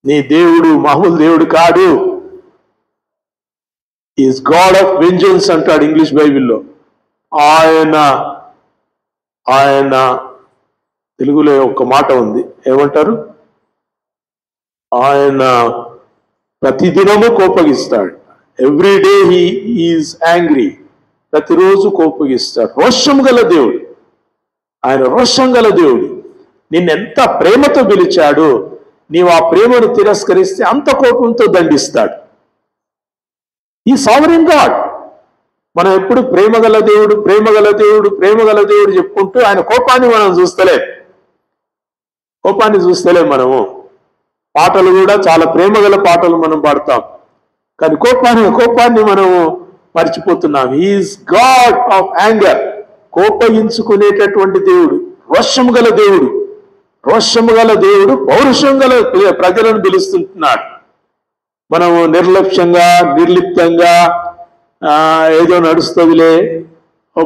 నీ దేవుడు మామూలు దేవుడు కాదు. ఈజ్ గాడ్ ఆఫ్ వెంజెన్స్ అంటాడు ఇంగ్లీష్ బైబిల్లో. ఆయన తెలుగులో ఒక మాట ఉంది, ఏమంటారు? ఆయన ప్రతిదినము కోపగిస్తాడు. Every day he is angry. ప్రతిరోజు కోపగిస్తాడు. రోషం గల దేవుడు ఆయన, రోషం గల దేవుడు. నిన్నెంత ప్రేమతో పిలిచాడు, నీవు ఆ ప్రేమను తిరస్కరిస్తే అంత కోపంతో దండిస్తాడు. ఈ సావరెన్ గాడ్. మనం ఎప్పుడు ప్రేమగల దేవుడు, ప్రేమగల దేవుడు, ప్రేమగల దేవుడు చెప్పుకుంటూ ఆయన కోపాన్ని మనం చూస్తలేం. మనము పాటలు కూడా చాలా ప్రేమగల పాటలు మనం పాడతాం, కానీ కోపాన్ని మనము మర్చిపోతున్నాం. Is God of anger. కోపగించుకునేటటువంటి దేవుడు, రోషము గల దేవుడు. పౌరుషం గల ప్రజలను పిలుస్తుంటున్నాడు. మనము నిర్లక్ష్యంగా, నిర్లిప్తంగా ఏదో నడుస్తుందిలే,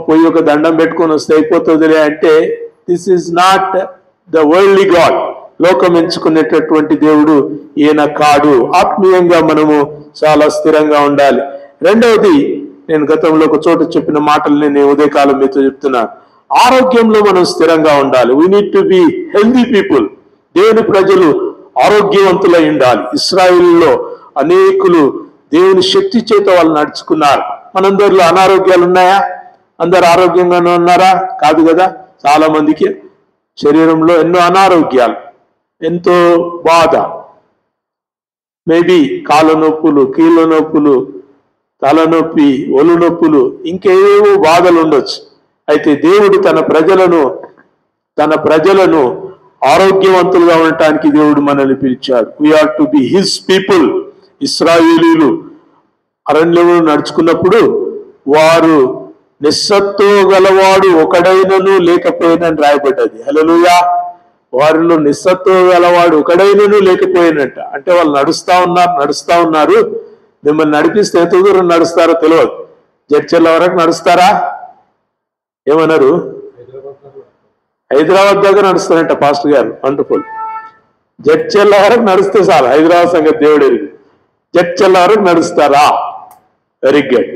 పోయి ఒక దండం పెట్టుకొని వస్తే అయిపోతుందిలే అంటే, this is not the worldly God. లోకం ఎంచుకునేటటువంటి దేవుడు ఈయన కాడు. ఆత్మీయంగా మనము చాలా స్థిరంగా ఉండాలి. రెండవది, నేను గతంలో ఒక చోట చెప్పిన మాటలు నేను ఉదయకాలం మీతో చెప్తున్నాను. ఆరోగ్యంలో మనం స్థిరంగా ఉండాలి. We need to be healthy people. దేవుని ప్రజలు ఆరోగ్యవంతులై ఉండాలి. ఇశ్రాయేలులో అనేకులు దేవుని శక్తి చేత వాళ్ళు నడుచుకున్నారు. మనందరిలో అనారోగ్యాలు ఉన్నాయా? అందరు ఆరోగ్యంగానే ఉన్నారా? కాదు కదా. చాలా మందికి శరీరంలో ఎన్నో అనారోగ్యాలు, ఎంతో బాధ, మేబీ కాళ్ళ నొప్పులు, కీళ్ళ నొప్పులు, తలనొప్పి, ఒళ్ళు నొప్పులు, ఇంకేవో బాధలు ఉండొచ్చు. అయితే దేవుడు తన ప్రజలను ఆరోగ్యవంతులుగా ఉండటానికి దేవుడు మనల్ని పిలిచాడు. We are to be his people. ఇశ్రాయేలీయులు అరణ్యంలో నడుచుకున్నప్పుడు వారు నిస్సత్తువ గలవాడు ఒకడైనను లేకపోయినని రాయబడ్డది. హల్లెలూయా. వారిలో నిస్సత్తువ గలవాడు ఒకడైనను లేకపోయినట్ట. అంటే వాళ్ళు నడుస్తా ఉన్నారు. మిమ్మల్ని నడిపిస్తే ఎంత దూరం నడుస్తారో తెలియదు. జడ్చర్ల వరకు నడుస్తారా? ఏమన్నారు? హైదరాబాద్ దగ్గర నడుస్తారంట పాస్టర్ గారు. వండర్ఫుల్. జడ్చర్ల వరకు నడిస్తే చాలు. హైదరాబాద్ సంగతి దేవుడు ఎరుగు. జడ్చర్ల వరకు నడుస్తారా? Very good.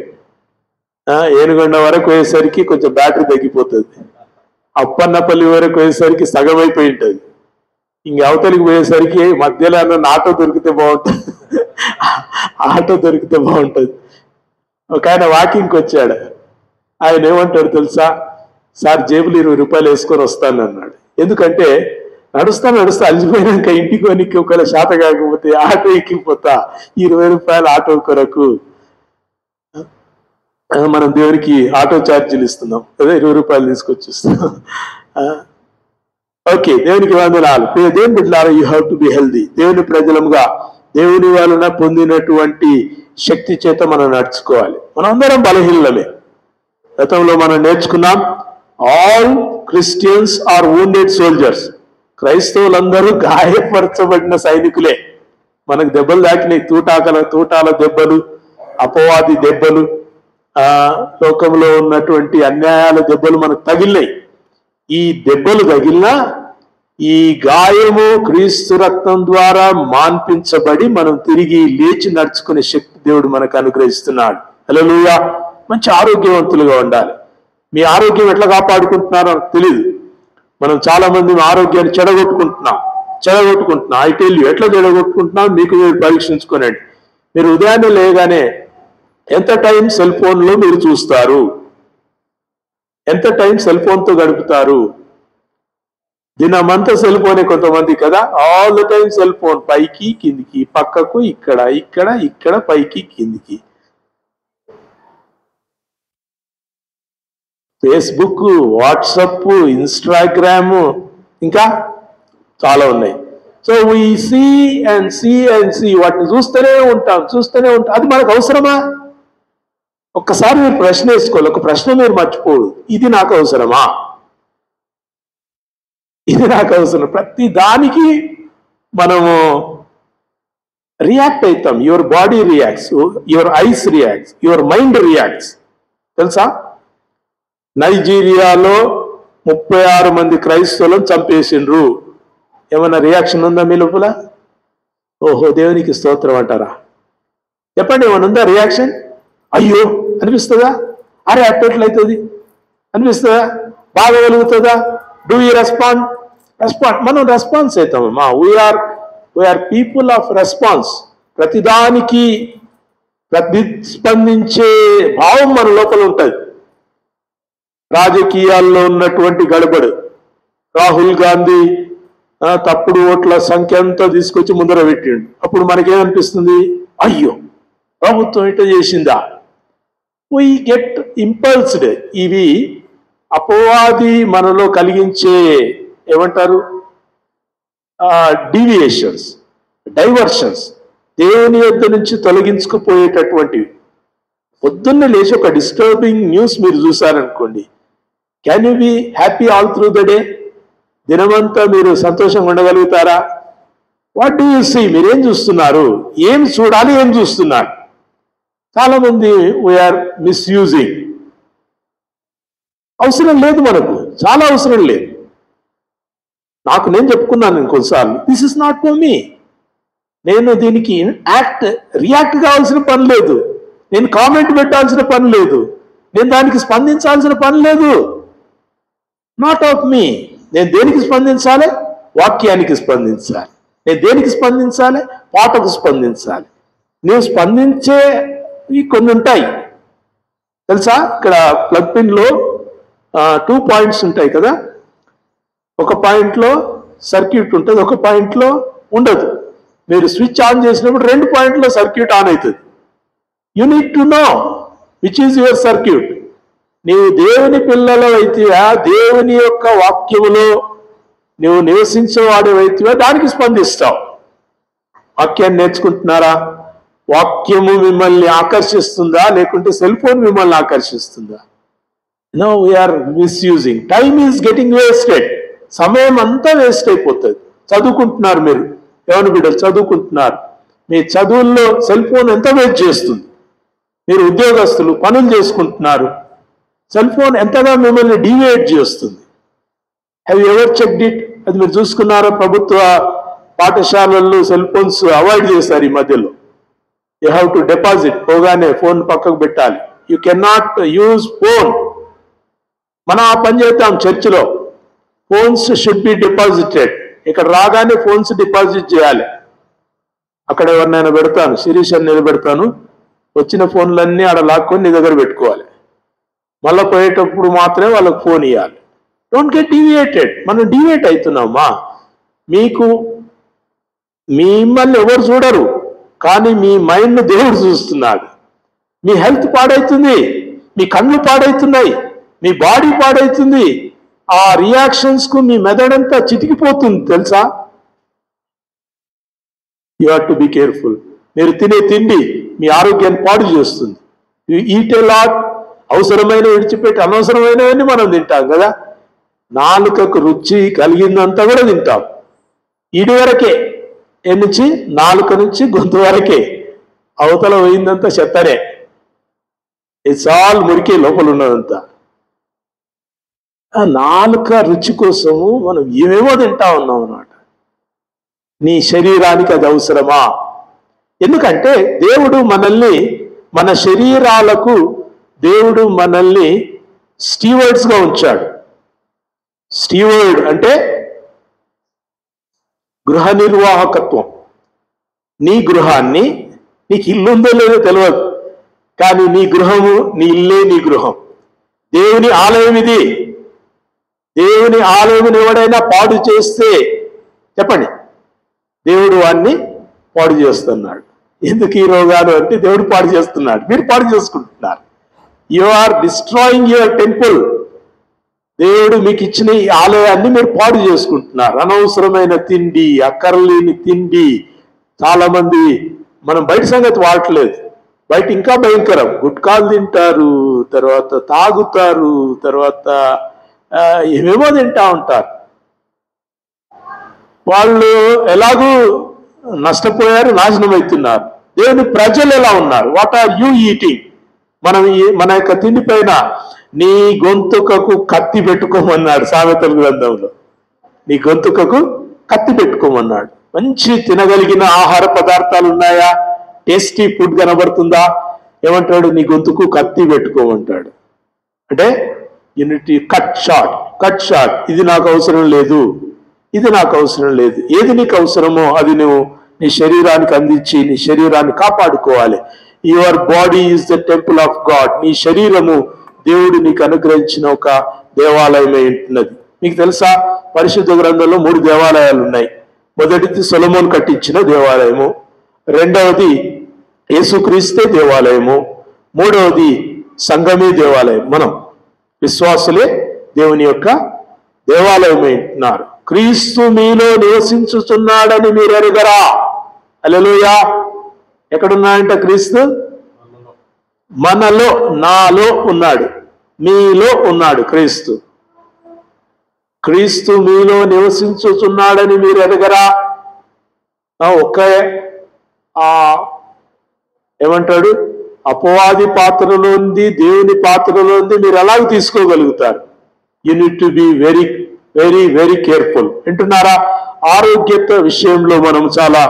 ఏనుగొండ వరకు పోయేసరికి కొంచెం బ్యాటరీ తగ్గిపోతుంది. అప్పన్నపల్లి వరకు పోయేసరికి సగం అయిపోయి ఉంటుంది. ఇంక అవతలికి పోయేసరికి మధ్యలో ఆటో దొరికితే బాగుంటుంది. ఒక ఆయన వాకింగ్కి వచ్చాడు. ఆయన ఏమంటాడు తెలుసా? సార్, జేబులు 20 రూపాయలు వేసుకొని వస్తాను అన్నాడు. ఎందుకంటే నడుస్తా అలసిపోయినాక ఇంటికి కొనికి ఒకవేళ శాత కాకపోతే ఆటో ఎక్కిపోతా, 20 రూపాయలు ఆటో కొరకు. మనం దేవునికి ఆటో ఛార్జీలు ఇస్తున్నాం కదా, 20 రూపాయలు తీసుకొచ్చి ఇస్తున్నాం. ఓకే, దేవునికి వందనాలు. దేవుని బిడ్డలారా, you have to be healthy. దేవుని ప్రజలముగా దేవుని వలన పొందినటువంటి శక్తి చేత మనం నడుచుకోవాలి. మనం అందరం బలహీనలమే. గతంలో మనం నేర్చుకున్నాం, all Christians are wounded soldiers. క్రైస్తవులందరూ గాయపరచబడిన సైనికులే. మనకు దెబ్బలు తాకినాయి, తూటాల దెబ్బలు, అపవాది దెబ్బలు, లోకంలో ఉన్నటువంటి అన్యాయాల దెబ్బలు మనకు తగిలినాయి. ఈ దెబ్బలు తగిలినా ఈ గాయము క్రీస్తు రక్తం ద్వారా మాన్పించబడి మనం తిరిగి లేచి నడుచుకునే శక్తి దేవుడు మనకు అనుగ్రహిస్తున్నాడు. హల్లెలూయా. మంచి ఆరోగ్యవంతులుగా ఉండాలి. మీ ఆరోగ్యం ఎట్లా కాపాడుకుంటున్నారో తెలియదు. మనం చాలా మంది ఆరోగ్యాన్ని చెడగొట్టుకుంటున్నాం. ఐ టెల్ యు, ఎట్లా చెడగొట్టుకుంటున్నాం మీకు మీరు పరీక్షించుకోనండి. మీరు ఉదయాన్నే లేగానే ఎంత టైం సెల్ ఫోన్లో మీరు చూస్తారు? ఎంత టైం సెల్ ఫోన్తో గడుపుతారు? దినమంతా సెల్ ఫోనే కొంతమంది కదా, all the time cell phone, పైకి కిందికి, పక్కకు, ఇక్కడ పైకి కిందికి. ఫేస్బుక్, వాట్సప్, ఇన్స్టాగ్రామ్, ఇంకా చాలా ఉన్నాయి. So we see and see వాటిని చూస్తూనే ఉంటాం. అది మనకు అవసరమా? ఒక్కసారి మీరు ప్రశ్న వేసుకోవాలి. ఒక ప్రశ్న మీరు మర్చిపోదు, ఇది నాకు అవసరమా? ఇది నాకు అవసరం. ప్రతి దానికి మనము రియాక్ట్ అవుతాం. Your body reacts, your eyes reacts, your mind reacts. తెలుసా, నైజీరియాలో 36 మంది క్రైస్తవులను చంపేసిండ్రు. ఏమన్నా రియాక్షన్ ఉందా మీ లోపల? ఓహో, దేవునికి స్తోత్రం అంటారా? చెప్పండి, ఏమన్నా ఉందా రియాక్షన్? అయ్యో అనిపిస్తుందా? అరే అట్టట్లయితుంది అనిపిస్తుందా? బాగా కలుగుతుందా? Do you respond? మనం రెస్పాన్స్ అవుతామమ్మా. We are people of response. ప్రతిదానికి ప్రతిస్పందించే భావం మన లోపల ఉంటుంది. రాజకీయాల్లో ఉన్నటువంటి గడబడు, రాహుల్ గాంధీ తప్పుడు ఓట్ల సంఖ్య అంతా తీసుకొచ్చి ముందర పెట్టిండు. అప్పుడు మనకేమనిపిస్తుంది? అయ్యో ప్రభుత్వం ఇట్లా చేసిందా? We get impulsed. ఇవి అపవాది మనలో కలిగించే ఏమంటారు డీవియేషన్స్, డైవర్షన్స్, దేవుని యొద్ద నుంచి తొలగించుకుపోయేటటువంటివి. పొద్దున్నే లేచి ఒక డిస్టర్బింగ్ న్యూస్ మీరు చూసారనుకోండి, can you be happy all through the day? దినమంతా మీరు సంతోషంగా ఉండగలుగుతారా? What do you see? మీరేం చూస్తున్నారు? ఏం చూడాలి, ఏం చూస్తున్నారు? చాలా మంది వీఆర్ మిస్యూజింగ్. అవసరం లేదు మనకు, చాలా అవసరం లేదు. నేను చెప్పుకున్నాను ఇంకొకసార్లు, this is not for me. నేను దీనికి రియాక్ట్ కావాల్సిన పని లేదు, నేను కామెంట్ పెట్టాల్సిన పని లేదు, నేను దానికి స్పందించాల్సిన పని లేదు. నాట్ ఆఫ్ మీ. నేను దేనికి స్పందించాలి? వాక్యానికి స్పందించాలి. నేను దేనికి స్పందించాలి? పాటకు స్పందించాలి. నేను స్పందించేవి కొన్ని ఉంటాయి తెలుసా? ఇక్కడ ప్లగ్ పిన్లో 2 పాయింట్స్ ఉంటాయి కదా. ఒక పాయింట్లో సర్క్యూట్ ఉంటుంది, ఒక పాయింట్లో ఉండదు. మీరు స్విచ్ ఆన్ చేసినప్పుడు 2 పాయింట్లో సర్క్యూట్ ఆన్ అవుతుంది. You need to know which is your circuit. నీవు దేవుని పిల్లలవైతివా, దేవుని యొక్క వాక్యములో నువ్వు నివసించేవాడివైతివా, దానికి స్పందిస్తావు. వాక్యాన్ని నేర్చుకుంటున్నారా? వాక్యము మిమ్మల్ని ఆకర్షిస్తుందా, లేకుంటే సెల్ ఫోన్ మిమ్మల్ని ఆకర్షిస్తుందా? No, we are misusing. Time is getting wasted. సమయం అంతా వేస్ట్ అయిపోతుంది. చదువుకుంటున్నారు మీరు, ఎవరి బిడ్డలు చదువుకుంటున్నారు, మీ చదువుల్లో సెల్ ఫోన్ ఎంత వేస్ట్ చేస్తుంది. మీరు ఉద్యోగస్తులు పనులు చేసుకుంటున్నారు, సెల్ ఫోన్ ఎంతగా మిమ్మల్ని డీవియేట్ చేస్తుంది. Have you ever checked it? అది మీరు చూసుకున్నారా? ప్రభుత్వ పాఠశాలల్లో సెల్ ఫోన్స్ అవాయిడ్ చేశారు ఈ మధ్యలో. You have to deposit. పోగానే ఫోన్ పక్కకు పెట్టాలి. You can not use phone. మనం ఆ పని చేద్దాం చర్చిలో. Phones should be deposited. ఇక్కడ రాగానే ఫోన్స్ డిపాజిట్ చేయాలి. అక్కడ ఎవరినైనా పెడతాను, శిరీష్ అని నిలబెడతాను, వచ్చిన ఫోన్లన్నీ ఆడ లాక్కొని నీ దగ్గర పెట్టుకోవాలి. మళ్ళీ పోయేటప్పుడు మాత్రమే వాళ్ళకి ఫోన్ ఇవ్వాలి. Don't get deviated. మనం డీవియేట్ అవుతున్నామా? మిమ్మల్ని ఎవరు చూడరు, కానీ మీ మైండ్ను దేవుడు చూస్తున్నాడు. మీ హెల్త్ పాడవుతుంది, మీ కళ్ళు పాడవుతున్నాయి, మీ బాడీ పాడవుతుంది. ఆ రియాక్షన్స్ కు మీ మెదడంతా చితికిపోతుంది తెలుసా. You have to be careful. మీరు తినే తిండి మీ ఆరోగ్యాన్ని పాడు చేస్తుంది. You eat a lot. అవసరమైన విడిచిపెట్టి అనవసరమైనవన్నీ మనం తింటాం కదా. నాలుకకు రుచి కలిగిందంతా కూడా తింటాం. ఇడి వరకే, నుంచి నాలుక నుంచి గొంతు వరకే, అవతల పోయిందంతా చెత్తనే. ఇట్స్ ఆల్ మురికి లోపల ఉన్నదంతా. ఆ నాలుక రుచి కోసము మనం ఏమేమో తింటా ఉన్నాం అన్నమాట. నీ శరీరానికి అది అవసరమా? ఎందుకంటే దేవుడు మనల్ని, మన శరీరాలకు దేవుడు మనల్ని స్టీవర్డ్స్గా ఉంచాడు. స్టీవర్డ్ అంటే గృహ నిర్వాహకత్వం. నీ గృహాన్ని, నీకు ఇల్లు ఉందో లేదో తెలియదు, కానీ నీ గృహము, నీ ఇల్లే నీ గృహం. దేవుని ఆలయం ఇది. దేవుని ఆలయం ఎవడైనా పాడు చేస్తే చెప్పండి, దేవుడు వాడిని పాడు చేస్తున్నాడు. ఎందుకు ఈ రోగాలు అంటే దేవుడు పాడు చేస్తున్నాడు, మీరు పాడు చేసుకుంటున్నారు. You are destroying your temple. దేవుడు మీకు ఇచ్చిన ఈ ఆలయాన్ని మీరు పాడు చేసుకుంటున్నారు. అనవసరమైన తిండి, అక్కర్లేని తిండి. చాలా మంది, మనం బయట సంగతి వాడట్లేదు, బయట ఇంకా భయంకరం. గుట్కాలు తింటారు, తర్వాత తాగుతారు, తర్వాత ఏమేమో తింటా ఉంటారు. వాళ్ళు ఎలాగూ నష్టపోయారు, నాశనం అవుతున్నారు. దేవుని ప్రజలు ఎలా ఉన్నారు? What are you eating? మన యొక్క తిండి పైన నీ గొంతుకకు కత్తి పెట్టుకోమన్నాడు సామెతల గ్రంథంలో. నీ గొంతుకకు కత్తి పెట్టుకోమన్నాడు. మంచి తినగలిగిన ఆహార పదార్థాలు ఉన్నాయా? టేస్టీ ఫుడ్ కనబడుతుందా? ఏమంటాడు? నీ గొంతుకు కత్తి పెట్టుకోమంటాడు. అంటే యూనిటీ, కట్ షార్ట్. ఇది నాకు అవసరం లేదు, ఇది నాకు అవసరం లేదు. ఏది నీకు అవసరమో అది నువ్వు నీ శరీరానికి అందించి నీ శరీరాన్ని కాపాడుకోవాలి. Your body is the temple of God. నీ శరీరము దేవుడు నీకు అనుగ్రహించిన ఒక దేవాలయమే ఉంటున్నది. మీకు తెలుసా, పరిశుద్ధ గ్రంథంలో 3 దేవాలయాలు ఉన్నాయి. మొదటిది సొలొమోను కట్టించిన దేవాలయము, రెండవది యేసుక్రీస్తే దేవాలయము, మూడవది సంఘమే దేవాలయం. మనం విశ్వాసులే దేవుని యొక్క దేవాలయమే ఉంటున్నారు. క్రీస్తు మీలో నివసించుచున్నాడని మీరు ఎరుగరా? హల్లెలూయా. ఎక్కడున్నాడంట క్రీస్తు? మనలో, నాలో ఉన్నాడు, మీలో ఉన్నాడు క్రీస్తు. క్రీస్తు మీలో నివసించుచున్నాడని మీరు ఎరగరా? ఏమంటాడు? అపవాది పాత్రలోంది దేవుని పాత్రలోంది మీరు ఎలాగ తీసుకోగలుగుతారు? You need to be very very very careful. వింటున్నారా? ఆరోగ్యత విషయంలో మనం చాలా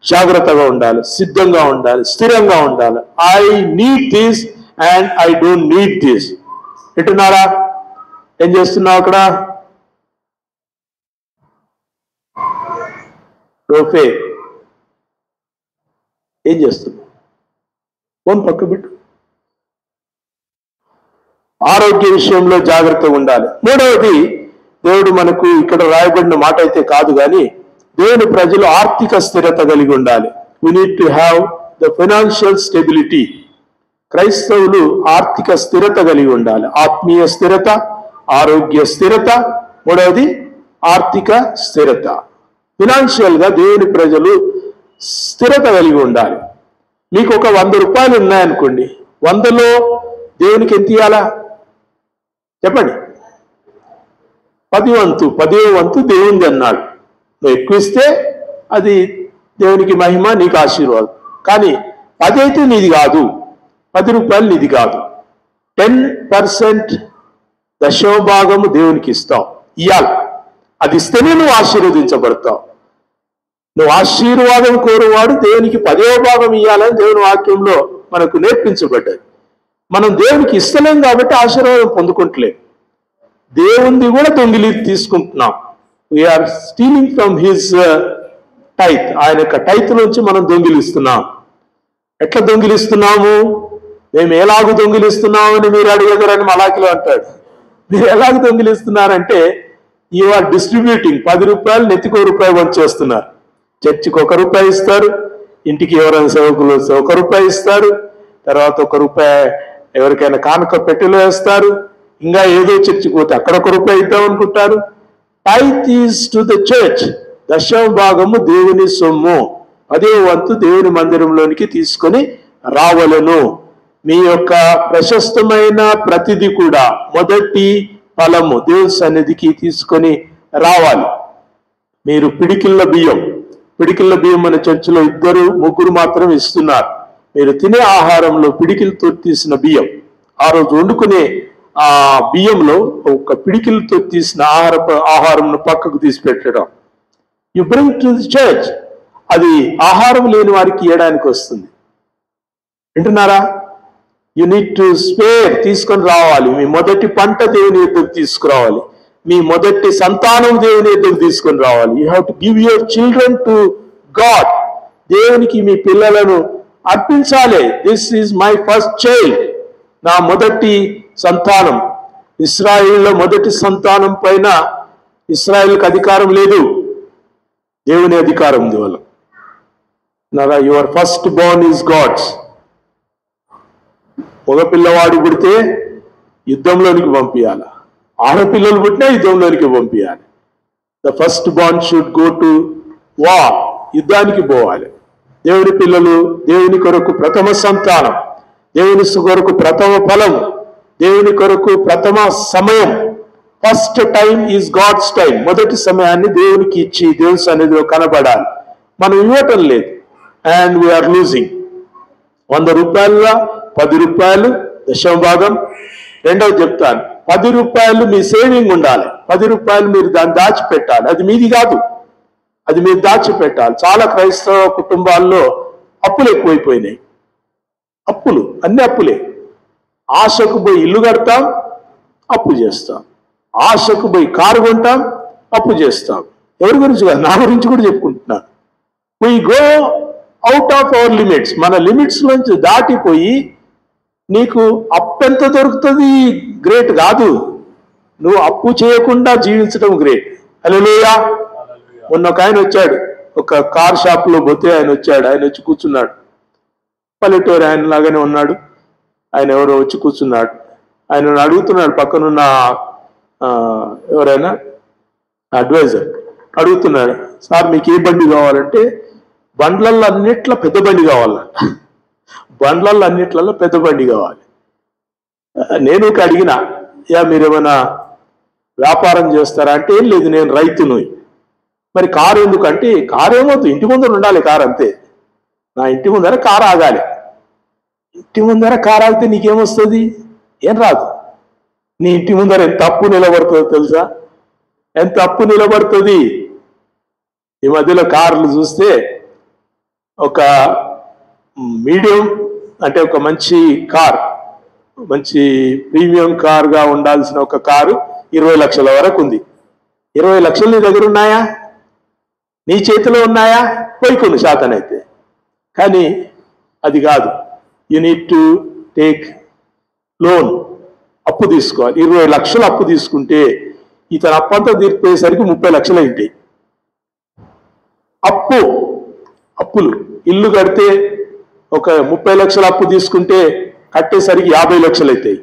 జాగ్రత్తగా ఉండాలి, సిద్ధంగా ఉండాలి, స్థిరంగా ఉండాలి. I need this and I don't need this. వింటున్నారా? ఏం చేస్తున్నావు అక్కడ? రోఫే ఏం చేస్తున్నావు? ఫోన్ పక్క పెట్టు. ఆరోగ్య విషయంలో జాగ్రత్తగా ఉండాలి. మూడవది, దేవుడు మనకు ఇక్కడ రాయబడిన మాట అయితే కాదు కానీ, దేవుని ప్రజలు ఆర్థిక స్థిరత కలిగి ఉండాలి. We need to have the financial stability. క్రైస్తవులు ఆర్థిక స్థిరత కలిగి ఉండాలి. ఆత్మీయ స్థిరత, ఆరోగ్య స్థిరత, మూడవది ఆర్థిక స్థిరత. ఫినాన్షియల్ గా దేవుని ప్రజలు స్థిరత కలిగి ఉండాలి. మీకు ఒక 100 రూపాయలు ఉన్నాయనుకోండి, 100లో దేవునికి ఎంత ఇవ్వాలా చెప్పండి? 10వ వంతు దేవునిది అన్నాడు. నువ్వు ఎక్కువ ఇస్తే అది దేవునికి మహిమ, నీకు ఆశీర్వాదం. కానీ 10 అయితే నీది కాదు, 10 రూపాయలు నీది కాదు. 10% 10వ భాగము దేవునికి ఇస్తావు, ఇవ్వాలి. అది ఇస్తేనే నువ్వు ఆశీర్వదించబడతావు. నువ్వు ఆశీర్వాదం కోరువాడు దేవునికి 10వ భాగం ఇవ్వాలని దేవుని వాక్యంలో మనకు నేర్పించబడ్డది. మనం దేవునికి ఇస్తలేం కాబట్టి ఆశీర్వాదం పొందుకుంటలేం. దేవునిది కూడా దొంగిలి తీసుకుంటున్నాం. We are stealing from his tithe. ఆయన యొక్క టైత్ నుంచి మనం దొంగిలిస్తున్నాం. ఎట్లా దొంగిలిస్తున్నాము? మేము ఎలాగూ దొంగిలిస్తున్నామని మీరు అడిగేదరని మలాకిలో అంటాడు. మీరు ఎలాగ దొంగిలిస్తున్నారంటే, యు ఆర్ డిస్ట్రిబ్యూటింగ్. 10 రూపాయలు నెత్తికి రూపాయి వంచేస్తున్నారు. చర్చికి 1 రూపాయి ఇస్తారు, ఇంటికి ఎవరైనా సేవకులు 1 రూపాయి ఇస్తారు, తర్వాత 1 రూపాయి ఎవరికైనా కానుక పెట్టెలో వేస్తారు. ఇంకా ఏదో చర్చికి పోతే అక్కడ 1 రూపాయి ఇద్దాం అనుకుంటారు. Tithe is to the church. దశమ భాగము దేవుని సొమ్ము, అదే వంతు దేవుని మందిరంలోనికి తీసుకొని రావలను. మీ యొక్క ప్రశస్తమైన ప్రతిది కూడా మొదటి ఫలము దేవుని సన్నిధికి తీసుకొని రావాలి. మీరు పిడికిళ్ళ బియ్యం మన చర్చిలో 2-3 మాత్రం ఇస్తున్నారు. మీరు తినే ఆహారంలో పిడికిలతో తీసిన బియ్యం, ఆ రోజు వండుకునే ఆ బియ్యంలో ఒక పిడికిలతో తీసిన ఆహారంను పక్కకు తీసి పెట్టడం. You bring to the church. అది ఆహారం లేని వారికి ఇవ్వడానికి వస్తుంది. వింటున్నారా? యు నీడ్ టు స్పేర్, తీసుకొని రావాలి. మీ మొదటి పంట దేవుని యొద్దకు తీసుకురావాలి. మీ మొదటి సంతానం దేవుని యొద్దకు తీసుకొని రావాలి. You have to give your children to God. దేవునికి మీ పిల్లలను అర్పించాలి. This is my first child, నా మొదటి సంతానం. ఇశ్రాయేల్లో మొదటి సంతానం పైన ఇశ్రాయేల్కి అధికారం లేదు, దేవుని అధికారం ఉంది వాళ్ళ. Your first born is God's. మగ పిల్లవాడు పుడితే యుద్ధంలోనికి పంపించాలి, ఆడపిల్లలు పుట్టినా యుద్ధంలోనికి పంపించాలి. The first born should go to war, యుద్ధానికి పోవాలి. దేవుని పిల్లలు దేవుని కొరకు ప్రథమ సంతానం, దేవుని కొరకు ప్రథమ ఫలం, దేవుని కొరకు ప్రథమ సమయం. First time is God's time. మొదటి సమయాన్ని దేవునికి ఇచ్చి దేవుని సన్నిధిలో కనబడాలి. మనం ఇవ్వటం లేదు, అండ్ వీఆర్ లూజింగ్. 100 రూపాయల 10 రూపాయలు దశమ భాగం. రెండవది చెప్తాను, 10 రూపాయలు మీ సేవింగ్ ఉండాలి. 10 రూపాయలు మీరు దాన్ని దాచిపెట్టాలి. అది మీది కాదు, అది మీరు దాచిపెట్టాలి. చాలా క్రైస్తవ కుటుంబాల్లో అప్పులు ఎక్కువైపోయినాయి. అప్పులు, అన్ని అప్పులే. ఆశకు పోయి ఇల్లు కడతాం, అప్పు చేస్తాం. ఆశకు పోయి కారు కొంటాం, అప్పు చేస్తాం. ఎవరి గురించి కాదు, నా గురించి కూడా చెప్పుకుంటున్నాను. We go out of our limits. మన లిమిట్స్ నుంచి దాటిపోయి నీకు అప్పు ఎంత దొరుకుతుంది గ్రేట్ కాదు, నువ్వు అప్పు చేయకుండా జీవించడం గ్రేట్. హల్లెలూయా. మొన్న ఒక ఆయన వచ్చాడు, ఒక కార్ షాప్లో పోతే ఆయన వచ్చాడు. ఆయన వచ్చి కూర్చున్నాడు, పల్లెటూరు ఆయన లాగానే ఉన్నాడు. ఆయన ఎవరో వచ్చి కూర్చున్నాడు. ఆయన అడుగుతున్నాడు, పక్కనున్న ఎవరైనా అడ్వైజర్ అడుగుతున్నాడు, సార్ మీకు ఏ బండి కావాలంటే బండ్లల్లో అన్నిట్లో పెద్ద బండి కావాలంట. బండ్లల్లో అన్నిట్లలో పెద్ద బండి కావాలి. నేను అడిగిన, మీరేమైనా వ్యాపారం చేస్తారా అంటే, ఏం లేదు నేను రైతును. మరి కారు ఎందుకంటే, కారు ఏమవుతుంది, ఇంటి ముందర ఉండాలి కారు, అంతే. నా ఇంటి ముందర కారు ఆగాలి. ఇంటి ముందర కారు ఆగితే నీకేమొస్తుంది? ఏం రాదు. నీ ఇంటి ముందర ఎంత అప్పు నిలబడుతుందో తెలుసా? ఎంత అప్పు నిలబడుతుంది. ఈ మధ్యలో కార్లు చూస్తే ఒక మీడియం అంటే ఒక మంచి కార్, మంచి ప్రీమియం కార్గా ఉండాల్సిన ఒక కారు 20 లక్షల వరకు ఉంది. 20 లక్షలు నీ దగ్గర ఉన్నాయా? నీ చేతిలో ఉన్నాయా? పోయికొను శాతనైతే. కానీ అది కాదు. You need to take loan, అప్పు తీసుకోవాలి. 20 లక్షలు అప్పు తీసుకుంటే ఇతను అప్పంతా తీర్పేసరికి 30 లక్షలు ఉంటాయి. అప్పులు. ఇల్లు కడితే ఒక 30 లక్షల అప్పు తీసుకుంటే కట్టేసరికి 50 లక్షలు అవుతాయి.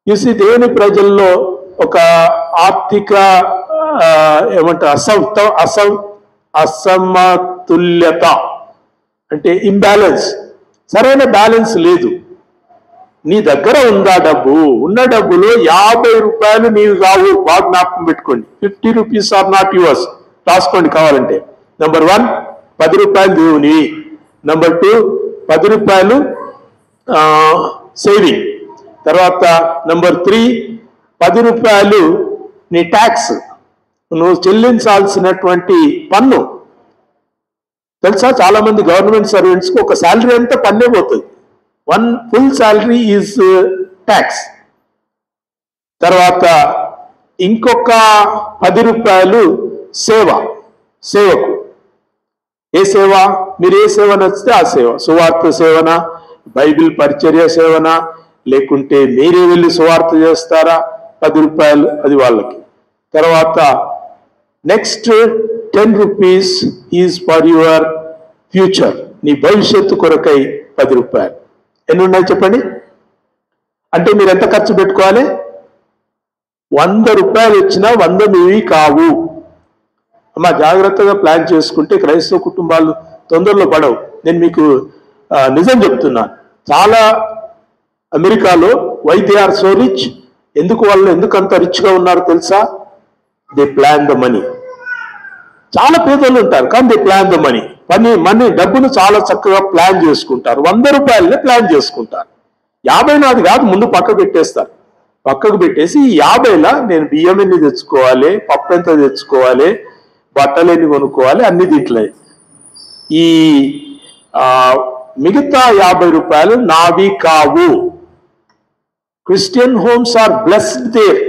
చూసి దేవుని ప్రజల్లో ఒక ఆర్థిక ఏమంటారు అసమతుల్యత అంటే ఇంబ్యాలెన్స్, సరైన బ్యాలెన్స్ లేదు. నీ దగ్గర ఉందా డబ్బు? ఉన్న డబ్బులో 50 రూపాయలు నీవు కావు, బాగా జ్ఞాపకం పెట్టుకోండి. 50 రూపీస్ ఆర్ నాట్ యువర్స్. రాసుకోండి కావాలంటే. నెంబర్ 1 10 రూపాయలు దేవుని. నెంబర్ 2 10 రూపాయలు సేవింగ్. తర్వాత నెంబర్ 3 10 రూపాయలు నీ ట్యాక్స్, నువ్వు చెల్లించాల్సినటువంటి పన్ను. తెలుసా, చాలా మంది గవర్నమెంట్ సర్వెంట్స్కి ఒక శాలరీ అంతా పన్నే పోతుంది. 1 full salary ఈజ్ ట్యాక్స్. తర్వాత ఇంకొక 10 రూపాయలు సేవకు. ఏ సేవ? మీరు ఏ సేవ నచ్చితే ఆ సేవ. సువార్త సేవన, బైబిల్ పరిచర్య సేవన, లేకుంటే మీరే వెళ్ళి సువార్త చేస్తారా? 10 రూపాయలు, అది వాళ్ళకి. తర్వాత next 10 rupees is for your future, నీ భవిష్యత్తు కొరకై 10 రూపాయలు. ఎన్ని ఉన్నాయి చెప్పండి? అంటే మీరు ఎంత ఖర్చు పెట్టుకోవాలి? రూపాయలు వచ్చినా 100 మీవి కావు. అమ్మా జాగ్రత్తగా ప్లాన్ చేసుకుంటే క్రైస్తవ కుటుంబాలు తొందరలో పడవు. నేను మీకు నిజం చెప్తున్నాను. చాలా అమెరికాలో why they are so rich, వాళ్ళు ఎందుకు అంత రిచ్గా ఉన్నారు తెలుసా? They plan the money. చాలా పేదలు ఉంటారు కానీ they plan the money. Money డబ్బును చాలా చక్కగా ప్లాన్ చేసుకుంటారు. 100 రూపాయలనే ప్లాన్ చేసుకుంటారు. 50 నాది కాదు, ముందు పక్కకు పెట్టేస్తారు. పక్కకు పెట్టేసి ఈ 50లా నేను బియ్యం ఎన్ని తెచ్చుకోవాలి, పప్పు ఎంత తెచ్చుకోవాలి, బట్టలు ఎన్ని కొనుక్కోవాలి, అన్ని దీంట్లో. ఈ మిగతా 50 రూపాయలు నావి కావు. Christian homes are blessed there.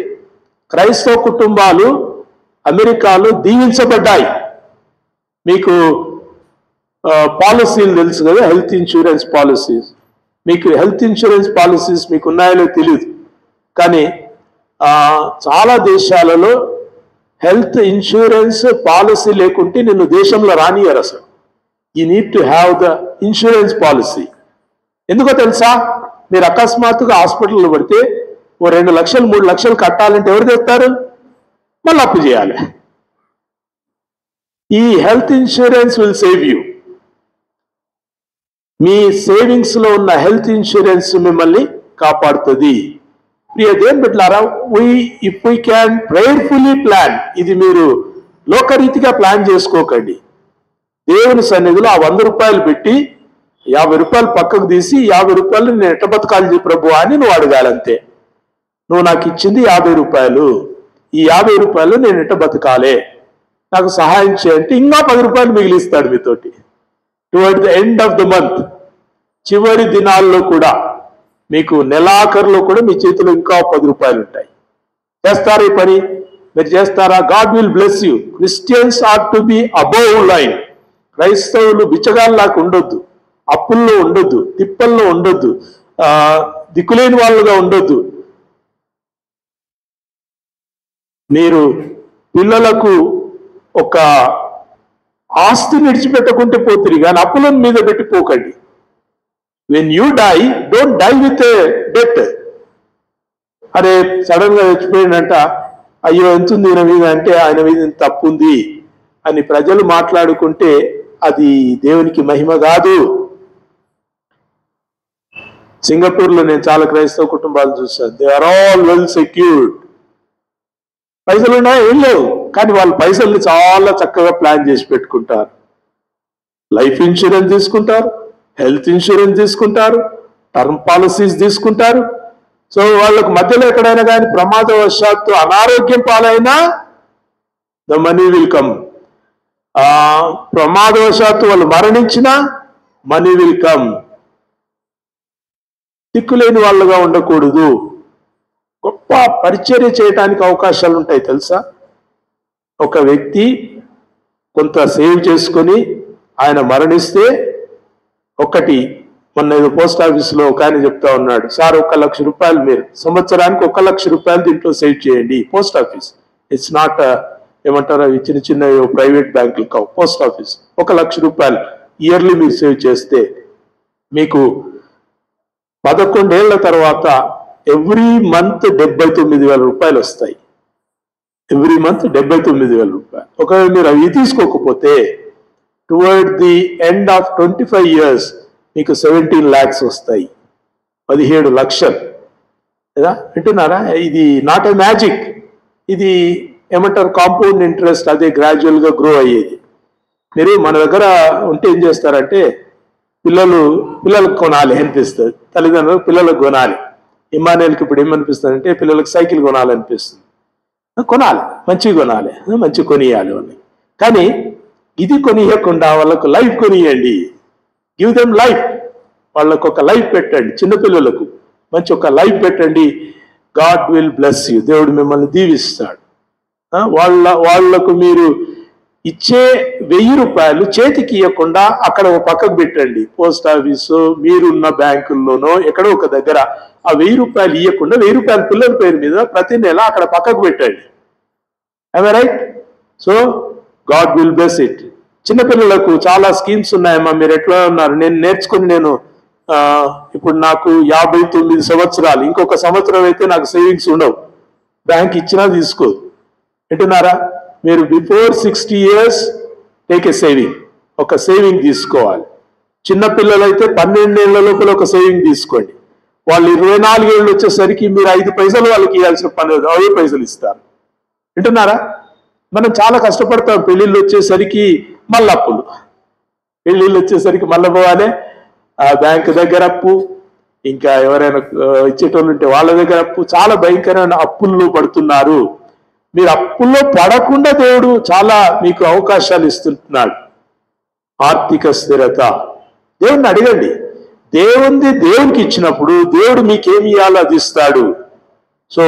క్రైస్తవ కుటుంబాలు అమెరికాలో దీవించబడ్డాయి. మీకు పాలసీలు తెలుసు కదా, హెల్త్ ఇన్సూరెన్స్ పాలసీస్. మీకు హెల్త్ ఇన్సూరెన్స్ పాలసీస్ మీకు ఉన్నాయో తెలియదు, కానీ చాలా దేశాలలో హెల్త్ ఇన్సూరెన్స్ పాలసీ లేకుంటే నిన్ను దేశంలో రానియరు అసలు. You need to have the insurance policy. ఎందుకో తెలుసా? మీరు అకస్మాత్తుగా హాస్పిటల్లో పడితే 2 లక్షలు 3 లక్షలు కట్టాలంటే ఎవరు తెస్తారు? మళ్ళీ అప్పు చేయాలి. ఈ health insurance will save you. Me savings లో ఉన్న హెల్త్ ఇన్సూరెన్స్ మిమ్మల్ని కాపాడుతుంది. ప్రియ దేవుని బిడ్డలారా, if we can prayerfully plan, ఇది మీరు లోకరీతిగా ప్లాన్ చేసుకోకండి. దేవుని సన్నిధిలో ఆ 100 రూపాయలు పెట్టి 50 రూపాయలు పక్కకు తీసి 50 రూపాయలు నేను ఎట్ట బతకాలి ప్రభు అని నువ్వు అడగాలంతే. నువ్వు నాకు ఇచ్చింది 50 రూపాయలు, ఈ 50 రూపాయలు నేను ఎట్ట బతకాలే, నాకు సహాయం చేయంటే ఇంకా 10 రూపాయలు మిగిలిస్తాడు మీతోటి. Towards the end of the month, చివరి దినాల్లో కూడా, మీకు నెలాఖరులో కూడా మీ చేతిలో ఇంకా 10 రూపాయలు ఉంటాయి. చేస్తారా ఈ పని? మీరు చేస్తారా? God will bless you. Christians are to be above line. క్రైస్తవులు బిచ్చగాళ్ళలాగా ఉండొద్దు, అప్పుల్లో ఉండొద్దు, తిప్పల్లో ఉండొద్దు, దిక్కులేని వాళ్ళుగా ఉండొద్దు. మీరు పిల్లలకు ఒక ఆస్తి విడిచిపెట్టకుంటే పోతుంది కానీ అప్పులను మీద పెట్టిపోకండి. When you die, don't die with a debt. అరే సడన్ గా చచ్చిపోయిందంట, అయ్యో ఎంతుంది ఈయన మీద అంటే ఆయన మీద ఇంత తప్పు ఉంది అని ప్రజలు మాట్లాడుకుంటే అది దేవునికి మహిమ కాదు. సింగపూర్లో నేను చాలా క్రైస్తవ కుటుంబాలు చూశాను. They are all well secured. పైసలు ఉన్నాయా? ఏం లేవు, కానీ వాళ్ళు పైసల్ని చాలా చక్కగా ప్లాన్ చేసి పెట్టుకుంటారు. లైఫ్ ఇన్సూరెన్స్ తీసుకుంటారు, హెల్త్ ఇన్సూరెన్స్ తీసుకుంటారు, టర్మ్ పాలసీస్ తీసుకుంటారు. సో వాళ్ళకు మధ్యలో ఎక్కడైనా కానీ ప్రమాదవశాత్తు అనారోగ్యం పాలైనా ద మనీ విల్ కమ్. ప్రమాదవశాత్తు వాళ్ళు మరణించినా మనీ విల్ కమ్. దిక్కులేని వాళ్ళుగా ఉండకూడదు. గొప్ప పరిచర్య చేయడానికి అవకాశాలు ఉంటాయి తెలుసా? ఒక వ్యక్తి కొంత సేవ్ చేసుకొని ఆయన మరణిస్తే, మొన్న ఏదో పోస్ట్ ఆఫీస్లో ఒక ఆయన చెప్తా ఉన్నాడు, సార్ 1 లక్ష రూపాయలు మీరు సంవత్సరానికి 1 లక్ష రూపాయలు దీంట్లో సేవ్ చేయండి. పోస్ట్ ఆఫీస్, ఇట్స్ నాట్ ఏమంటారు అవి చిన్న చిన్న ప్రైవేట్ బ్యాంకులు కావు, పోస్ట్ ఆఫీస్. 1 లక్ష రూపాయలు ఇయర్లీ మీరు సేవ్ చేస్తే మీకు 11 ఏళ్ల తర్వాత ఎవ్రీ మంత్ 79,000 రూపాయలు వస్తాయి. ఎవ్రీ మంత్ 79,000 రూపాయలు. ఒకవేళ మీరు అవి తీసుకోకపోతే towards the end of 25 years మీకు 17 lakhs వస్తాయి. 17 లక్షలు కదా, వింటున్నారా? ఇది నాట్ ఏ మ్యాజిక్. ఇది ఏమంటారు, కాంపౌండ్ ఇంట్రెస్ట్. అదే గ్రాడ్యువల్గా గ్రో అయ్యేది. మీరు మన దగ్గర ఉంటే ఏం చేస్తారంటే, పిల్లలకు కొనాలి అనిపిస్తుంది, తల్లిదండ్రులకు పిల్లలకు కొనాలి. ఇమానుయేల్కి ఇప్పుడు ఏమనిపిస్తుంది అంటే పిల్లలకు సైకిల్ కొనాలనిపిస్తుంది. కొనాలి, మంచిగా కొనాలి, మంచిగా కొనియాలి అని. కానీ ఇది కొనియకుండా వాళ్ళకు లైఫ్ కొనియండి. Give them life. వాళ్ళకు ఒక లైఫ్ పెట్టండి. చిన్నపిల్లలకు మంచి ఒక లైఫ్ పెట్టండి. God will bless you. దేవుడు మిమ్మల్ని దీవిస్తాడు. వాళ్లకు మీరు ఇచ్చే 1000 రూపాయలు చేతికి ఇవ్వకుండా అక్కడ ఒక పక్కకు పెట్టండి. పోస్ట్ ఆఫీసు, మీరున్న బ్యాంకుల్లోనో ఎక్కడో ఒక దగ్గర ఆ 1000 రూపాయలు ఇవ్వకుండా 1000 రూపాయలు పిల్లల పేరు మీద ప్రతి నెల అక్కడ పక్కకు పెట్టండి. I right? So God will bless it. చిన్నపిల్లలకు చాలా స్కీమ్స్ ఉన్నాయమ్మా. మీరు ఎట్లా ఉన్నారు? నేను ఇప్పుడు నాకు 59 సంవత్సరాలు. ఇంకొక సంవత్సరం అయితే నాకు సేవింగ్స్ ఉండవు. బ్యాంక్ ఇచ్చినా తీసుకోదు. వింటున్నారా? మీరు before 60 years take a saving, ఒక సేవింగ్ తీసుకోవాలి. చిన్నపిల్లలైతే 12 ఏళ్ల లోపల ఒక సేవింగ్ తీసుకోండి. వాళ్ళు 24 ఏళ్ళు వచ్చేసరికి మీరు 5 పైసలు వాళ్ళకి ఇవ్వాల్సిన పని లేదు, 5 పైసలు ఇస్తారు. వింటున్నారా? మనం చాలా కష్టపడతాం. పెళ్ళిళ్ళు వచ్చేసరికి మళ్ళీ అప్పులు, పెళ్ళిళ్ళు వచ్చేసరికి మళ్ళీ పోవాలి, ఆ బ్యాంక్ దగ్గర అప్పు, ఇంకా ఎవరైనా ఇచ్చేటోళ్ళు ఉంటే వాళ్ళ దగ్గర అప్పు. చాలా భయంకరమైన అప్పుల్లో పడుతున్నారు. మీరు అప్పుల్లో పడకుండా దేవుడు చాలా మీకు అవకాశాలు ఇస్తున్నాడు. ఆర్థిక స్థిరత. దేవుడిని అడగండి. దేవునికి ఇచ్చినప్పుడు దేవుడు మీకేమి ఇవ్వాలో అది ఇస్తాడు. So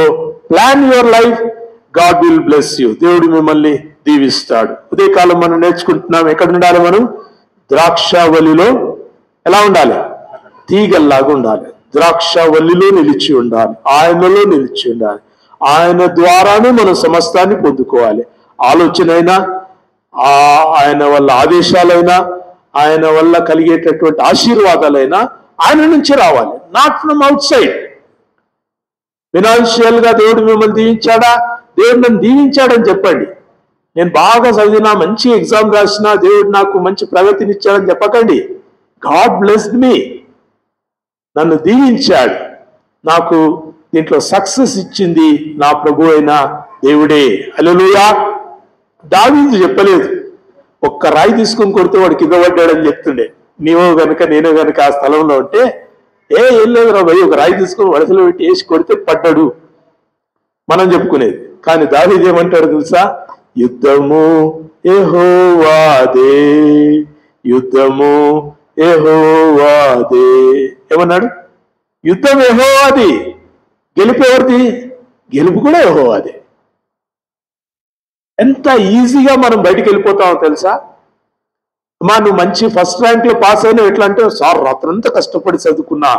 plan your life, God will bless you. దేవుడు మిమ్మల్ని దీవిస్తాడు. ఉదయకాలం మనం నేర్చుకుంటున్నాం. ఎక్కడ ఉండాలి మనం? ద్రాక్షావల్లిలో ఎలా ఉండాలి? తీగల్లాగా ఉండాలి. ద్రాక్షావల్లిలో నిలిచి ఉండాలి, ఆయనలో నిలిచి ఉండాలి. ఆయన ద్వారానే మనం సమస్తాన్ని పొందుకోవాలి. ఆలోచన అయినా, ఆయన వల్ల ఆదేశాలైనా, ఆయన వల్ల కలిగేటటువంటి ఆశీర్వాదాలైనా ఆయన నుంచి రావాలి, not from out side. Financial గా దేవుడు మిమ్మల్ని దీవించాడా? దేవుడు నన్ను దీవించాడని చెప్పండి. నేను బాగా చదివినా, మంచి ఎగ్జామ్ రాసినా దేవుడు నాకు మంచి ప్రగతినిచ్చాడని చెప్పకండి. గాడ్ బ్లెస్డ్ మీ, నన్ను దీవించాడు, నాకు దీంట్లో సక్సెస్ ఇచ్చింది నా ప్రభు అయిన దేవుడే. హల్లెలూయా. దావీదు చెప్పలేదు, ఒక్క రాయి తీసుకొని కొడితే వాడు కింద పడ్డాడని చెప్తుండే. నీవో గనుక నేనో గనుక ఆ స్థలంలో ఉంటే ఏం లేదు రా భయ్, ఒక రాయి తీసుకొని వలసలో పెట్టి వేసి కొడితే పడ్డాడు మనం చెప్పుకునేది. కానీ దావీదు ఏమంటాడు తెలుసా? యుద్ధము యెహోవాదే, యుద్ధము యెహోవాదే. ఏమన్నాడు? యుద్ధం యెహోవాది, గెలుపు ఎవరిది? గెలుపు కూడా యెహోవాదే. ఎంత ఈజీగా మనం బయటికి వెళ్ళిపోతామో తెలుసా? నువ్వు మంచి ఫస్ట్ ర్యాంక్ లో పాస్ అయినా ఎట్లా అంటే, సార్ రాత్రంతా కష్టపడి చదువుకున్నా,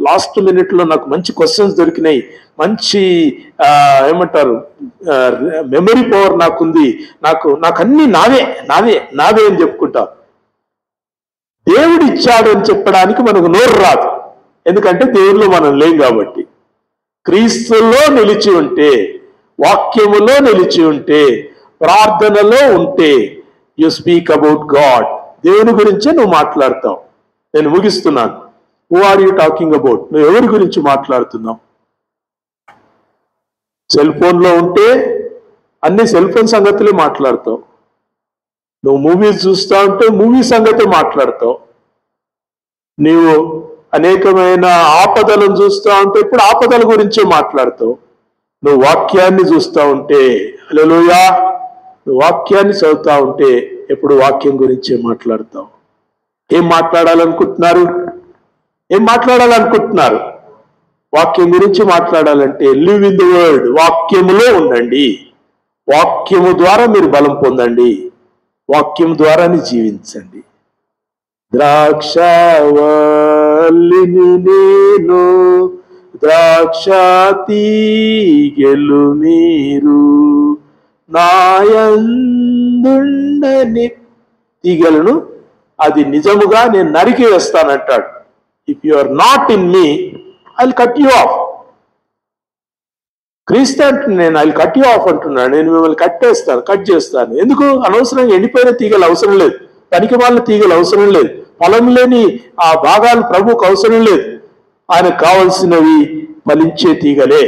లాస్ట్ మినిట్ లో నాకు మంచి క్వశ్చన్స్ దొరికినాయి, మంచి ఏమంటారు మెమరీ పవర్ నాకుంది, నాకు అన్ని నావే నావే నావే అని చెప్పుకుంటాం. దేవుడు ఇచ్చాడు అని చెప్పడానికి మనకు నోరు రాదు, ఎందుకంటే దేవుళ్ళు మనం లేం కాబట్టి. క్రీస్తులో నిలిచి ఉంటే, వాక్యములో నిలిచి ఉంటే, ప్రార్థనలో ఉంటే, యు స్పీక్ అబౌట్ గాడ్. దేవుని గురించే నువ్వు మాట్లాడతావు. నేను ముగిస్తున్నాను. Who are you talking about? నువ్వు ఎవరి గురించి మాట్లాడుతున్నావు? సెల్ ఫోన్లో ఉంటే అన్ని సెల్ ఫోన్ సంగతులే మాట్లాడతావు. నువ్వు మూవీస్ చూస్తా ఉంటే మూవీ సంగతే మాట్లాడతావు. నీవు అనేకమైన ఆపదలను చూస్తూ ఉంటే ఇప్పుడు ఆపదల గురించే మాట్లాడతావు. నువ్వు వాక్యాన్ని చూస్తూ ఉంటే, హల్లెలూయా, నువ్వు వాక్యాన్ని చదువుతా ఉంటే ఎప్పుడు వాక్యం గురించే మాట్లాడతావు. ఏం మాట్లాడాలనుకుంటున్నారు? వాక్యం గురించి మాట్లాడాలంటే లివ్ ఇన్ ది వర్డ్, వాక్యములో ఉండండి. వాక్యము ద్వారా మీరు బలం పొందండి, వాక్యం ద్వారానే జీవించండి. ద్రాక్షావల్లిని నేను, ద్రాక్ష తీగెలు మీరు, నాయందుండని తీగలను అది నిజముగా నేను నరికి వేస్తానంటాడు. If you are not in me, I will cut you off. క్రీస్తు అంటే నేను I will cut you off అంటున్నాడు. నేను మిమ్మల్ని కట్ చేస్తాను. ఎందుకు? అనవసరంగా ఎండిపోయిన తీగలు అవసరం లేదు, పనికి వాళ్ళ తీగలు అవసరం లేదు, ఫలం లేని ఆ భాగాలు ప్రభువుకు అవసరం లేదు. ఆయనకు కావలసినవి ఫలించే తీగలే.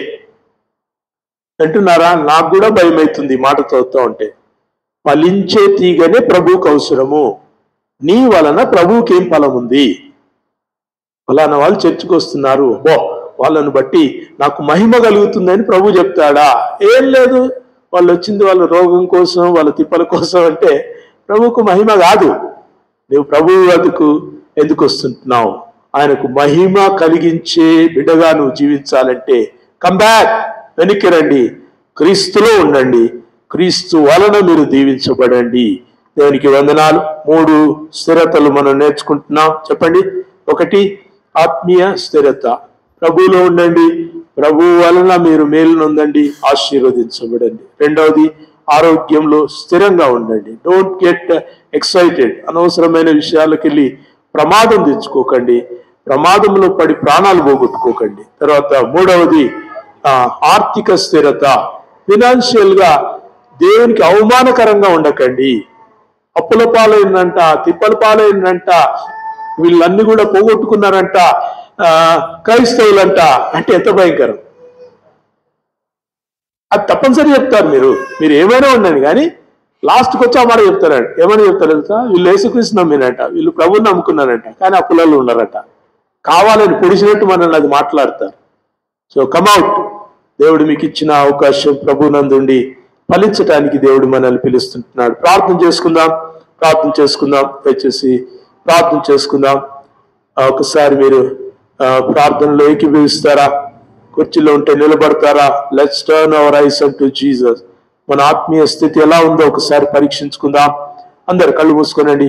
అంటున్నారా? నాకు కూడా భయం అవుతుంది మాట చదువుతా ఉంటే. ఫలించే తీగనే ప్రభువుకు అవసరము. నీ వలన ప్రభువుకి ఏం ఫలం ఉంది? ఫలానా వాళ్ళు చర్చకు వస్తున్నారు, వాళ్ళను బట్టి నాకు మహిమ కలుగుతుందని ప్రభు చెప్తాడా? ఏం లేదు, వాళ్ళు వచ్చింది వాళ్ళ రోగం కోసం, వాళ్ళ తిప్పల కోసం అంటే ప్రభువుకు మహిమ కాదు. నువ్వు ప్రభువు వద్దకు ఎందుకు వస్తుంటున్నావు? ఆయనకు మహిమ కలిగించే బిడ్డగా నువ్వు జీవించాలంటే కమ్ బ్యాక్, వెనక్కి రండి, క్రీస్తులో ఉండండి, క్రీస్తు వలన మీరు దీవించబడండి. దేవునికి వందనాలు. 3 స్థిరతలు మనం నేర్చుకుంటున్నాం. చెప్పండి. 1, ఆత్మీయ స్థిరత, ప్రభువులో ఉండండి, ప్రభు వలన మీరు మేలు నొందండి, ఆశీర్వదించబడండి. 2వది, ఆరోగ్యంలో స్థిరంగా ఉండండి. డోంట్ గెట్ ఎక్సైటెడ్, అనవసరమైన విషయాలకు వెళ్ళి ప్రమాదం తెచ్చుకోకండి, ప్రమాదంలో పడి ప్రాణాలు పోగొట్టుకోకండి. తర్వాత 3వది, ఆర్థిక స్థిరత. ఫినాన్షియల్ గా దేవునికి అవమానకరంగా ఉండకండి. అప్పుల పాలైందంట, తిప్పల పాలైందంట, వీళ్ళన్నీ కూడా పోగొట్టుకున్నారంట, క్రైస్తవులంట అంటే ఎంత భయంకరం. అది తప్పనిసరి చెప్తారు. మీరు ఏమైనా ఉండండి కానీ లాస్ట్కి వచ్చి ఆ మాట చెప్తారంట. ఏమని చెప్తారు తెలుసా? వీళ్ళు యేసుక్రీస్తు నమ్మినట, వీళ్ళు ప్రభువుని నమ్ముకున్నారంట, కానీ అప్పులలో ఉన్నారట. కావాలని పొడిచినట్టు మనల్ని అది మాట్లాడతారు. సో కమ్అట్. దేవుడు మీకు ఇచ్చిన అవకాశం ప్రభునందుండి ఫలించడానికి దేవుడు మనల్ని పిలుస్తుంటున్నాడు. ప్రార్థన చేసుకుందాం. దయచేసి ప్రార్థన చేసుకుందాం. ఒకసారి మీరు ప్రార్థనలో ఏకీభవిస్తారా? కుర్చీలో ఉంటే నిలబడతారా? Let's turn our eyes unto Jesus. మన ఆత్మీయ స్థితి ఎలా ఉందో ఒకసారి పరీక్షించుకుందాం. అందరు కళ్ళు మూసుకోనండి.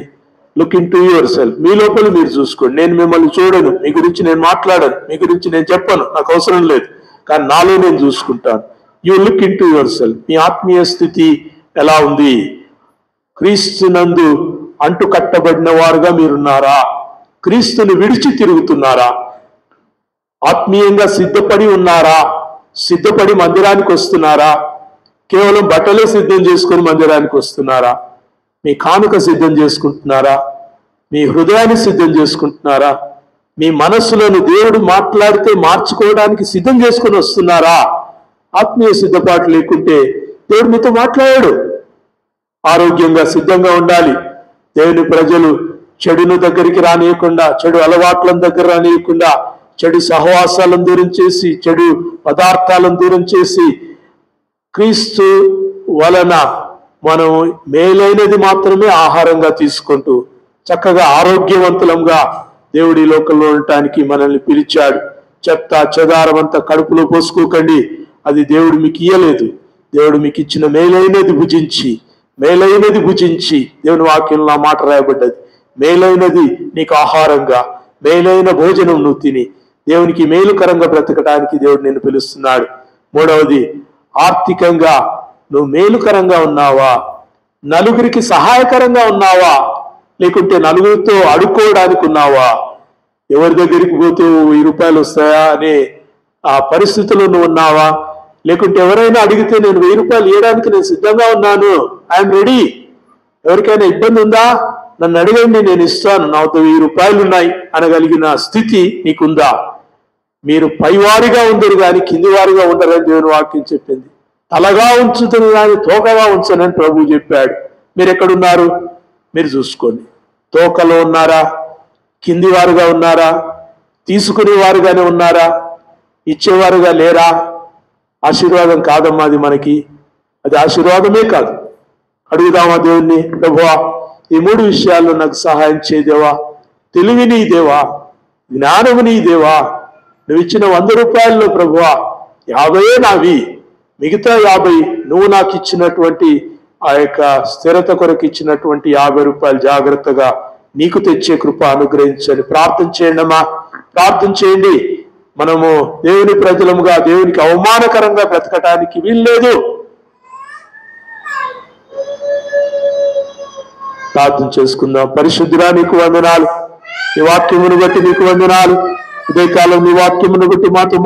Look into yourself. మీ లోపల మీరు చూసుకోండి. నేను మిమ్మల్ని చూడను, మీ గురించి నేను మాట్లాడను, మీ గురించి నేను చెప్పను, నాకు అవసరం లేదు. కానీ నాలో నేను చూసుకుంటాను. You look into yourself. మీ ఆత్మీయ స్థితి ఎలా ఉంది? క్రీస్తునందు అంటు కట్టబడిన వారుగా మీరున్నారా? క్రీస్తుని విడిచి తిరుగుతున్నారా? ఆత్మీయంగా సిద్ధపడి ఉన్నారా? సిద్ధపడి మందిరానికి వస్తున్నారా? కేవలం బట్టలే సిద్ధం చేసుకొని మందిరానికి వస్తున్నారా? మీ కానుక సిద్ధం చేసుకుంటున్నారా? మీ హృదయాన్ని సిద్ధం చేసుకుంటున్నారా? మీ మనస్సులను దేవుడు మాట్లాడితే మార్చుకోవడానికి సిద్ధం చేసుకొని వస్తున్నారా? ఆత్మీయ సిద్ధపాటు లేకుంటే దేవుడు మీతో మాట్లాడాడు. ఆరోగ్యంగా సిద్ధంగా ఉండాలి. దేవుని ప్రజలు చెడును దగ్గరికి రానియకుండా, చెడు అలవాట్లను దగ్గర రానియకుండా, చెడు సహవాసాలను దూరం చేసి, చెడు పదార్థాలను దూరం చేసి, క్రీస్తు వలన మనం మేలైనది మాత్రమే ఆహారంగా తీసుకుంటూ చక్కగా ఆరోగ్యవంతులంగా దేవుడి లోకంలో ఉండటానికి మనల్ని పిలిచాడు. చెత్త చెదారమంతా కడుపులో పోసుకోకండి. అది దేవుడు మీకు ఇయ్యలేదు. దేవుడు మీకు ఇచ్చిన మేలైనది భుజించి దేవుని వాక్యంలో ఆ మాట రాయబడ్డది. మేలైనది నీకు ఆహారంగా, మేలైన భోజనం నువ్వు తిని దేవునికి మేలుకరంగా బ్రతకడానికి దేవుడు నిన్ను పిలుస్తున్నాడు. మూడవది, ఆర్థికంగా నువ్వు మేలుకరంగా ఉన్నావా? నలుగురికి సహాయకరంగా ఉన్నావా? లేకుంటే నలుగురితో అడుక్కోవడానికి ఉన్నావా? ఎవరి దగ్గరికి పోతే 1000 రూపాయలు వస్తాయా అనే ఆ పరిస్థితిలో నువ్వు ఉన్నావా? లేకుంటే ఎవరైనా అడిగితే నేను 1000 రూపాయలు ఇవ్వడానికి నేను సిద్ధంగా ఉన్నాను, ఐఎమ్ రెడీ, ఎవరికైనా ఇబ్బంది ఉందా నన్ను అడగండి, నేను ఇస్తాను, నాతో 1000 రూపాయలు ఉన్నాయి అనగలిగిన స్థితి నీకుందా? మీరు పైవారిగా ఉండరు కానీ కింది వారిగా ఉండరని దేవుని వాక్యం చెప్పింది. తలగా ఉంచుతుని కానీ తోకగా ఉంచనని ప్రభువు చెప్పాడు. మీరు ఎక్కడున్నారు? మీరు చూసుకోండి. తోకలో ఉన్నారా? కింది వారుగా ఉన్నారా? తీసుకునేవారుగానే ఉన్నారా? ఇచ్చేవారుగా లేరా? ఆశీర్వాదం కాదమ్మా అది మనకి, అది ఆశీర్వాదమే కాదు. అడుగుదామా దేవుణ్ణి, ప్రభువా ఈ 3 విషయాల్లో నాకు సహాయం చేయదేవా, తెలివి నీ దేవా, జ్ఞానము నీ దేవా, నువ్వు ఇచ్చిన 100 రూపాయల్లో ప్రభువా 50 నావి, మిగతా 50 నువ్వు నాకు ఇచ్చినటువంటి ఆ యొక్క స్థిరత కొరకు ఇచ్చినటువంటి 50 రూపాయలు జాగ్రత్తగా నీకు తెచ్చే కృప అనుగ్రహించండి. ప్రార్థన చేయండి అమ్మా, ప్రార్థన చేయండి. మనము దేవుని ప్రజలముగా దేవునికి అవమానకరంగా బ్రతకటానికి వీల్లేదు. ప్రార్థన చేసుకుందాం. పరిశుద్ధుడా నీకు వందనాలు, ఈ వాక్యమును బట్టి నీకు వందనాలు. ఉదయకాలం నీ వాక్యమును బట్టి మాతో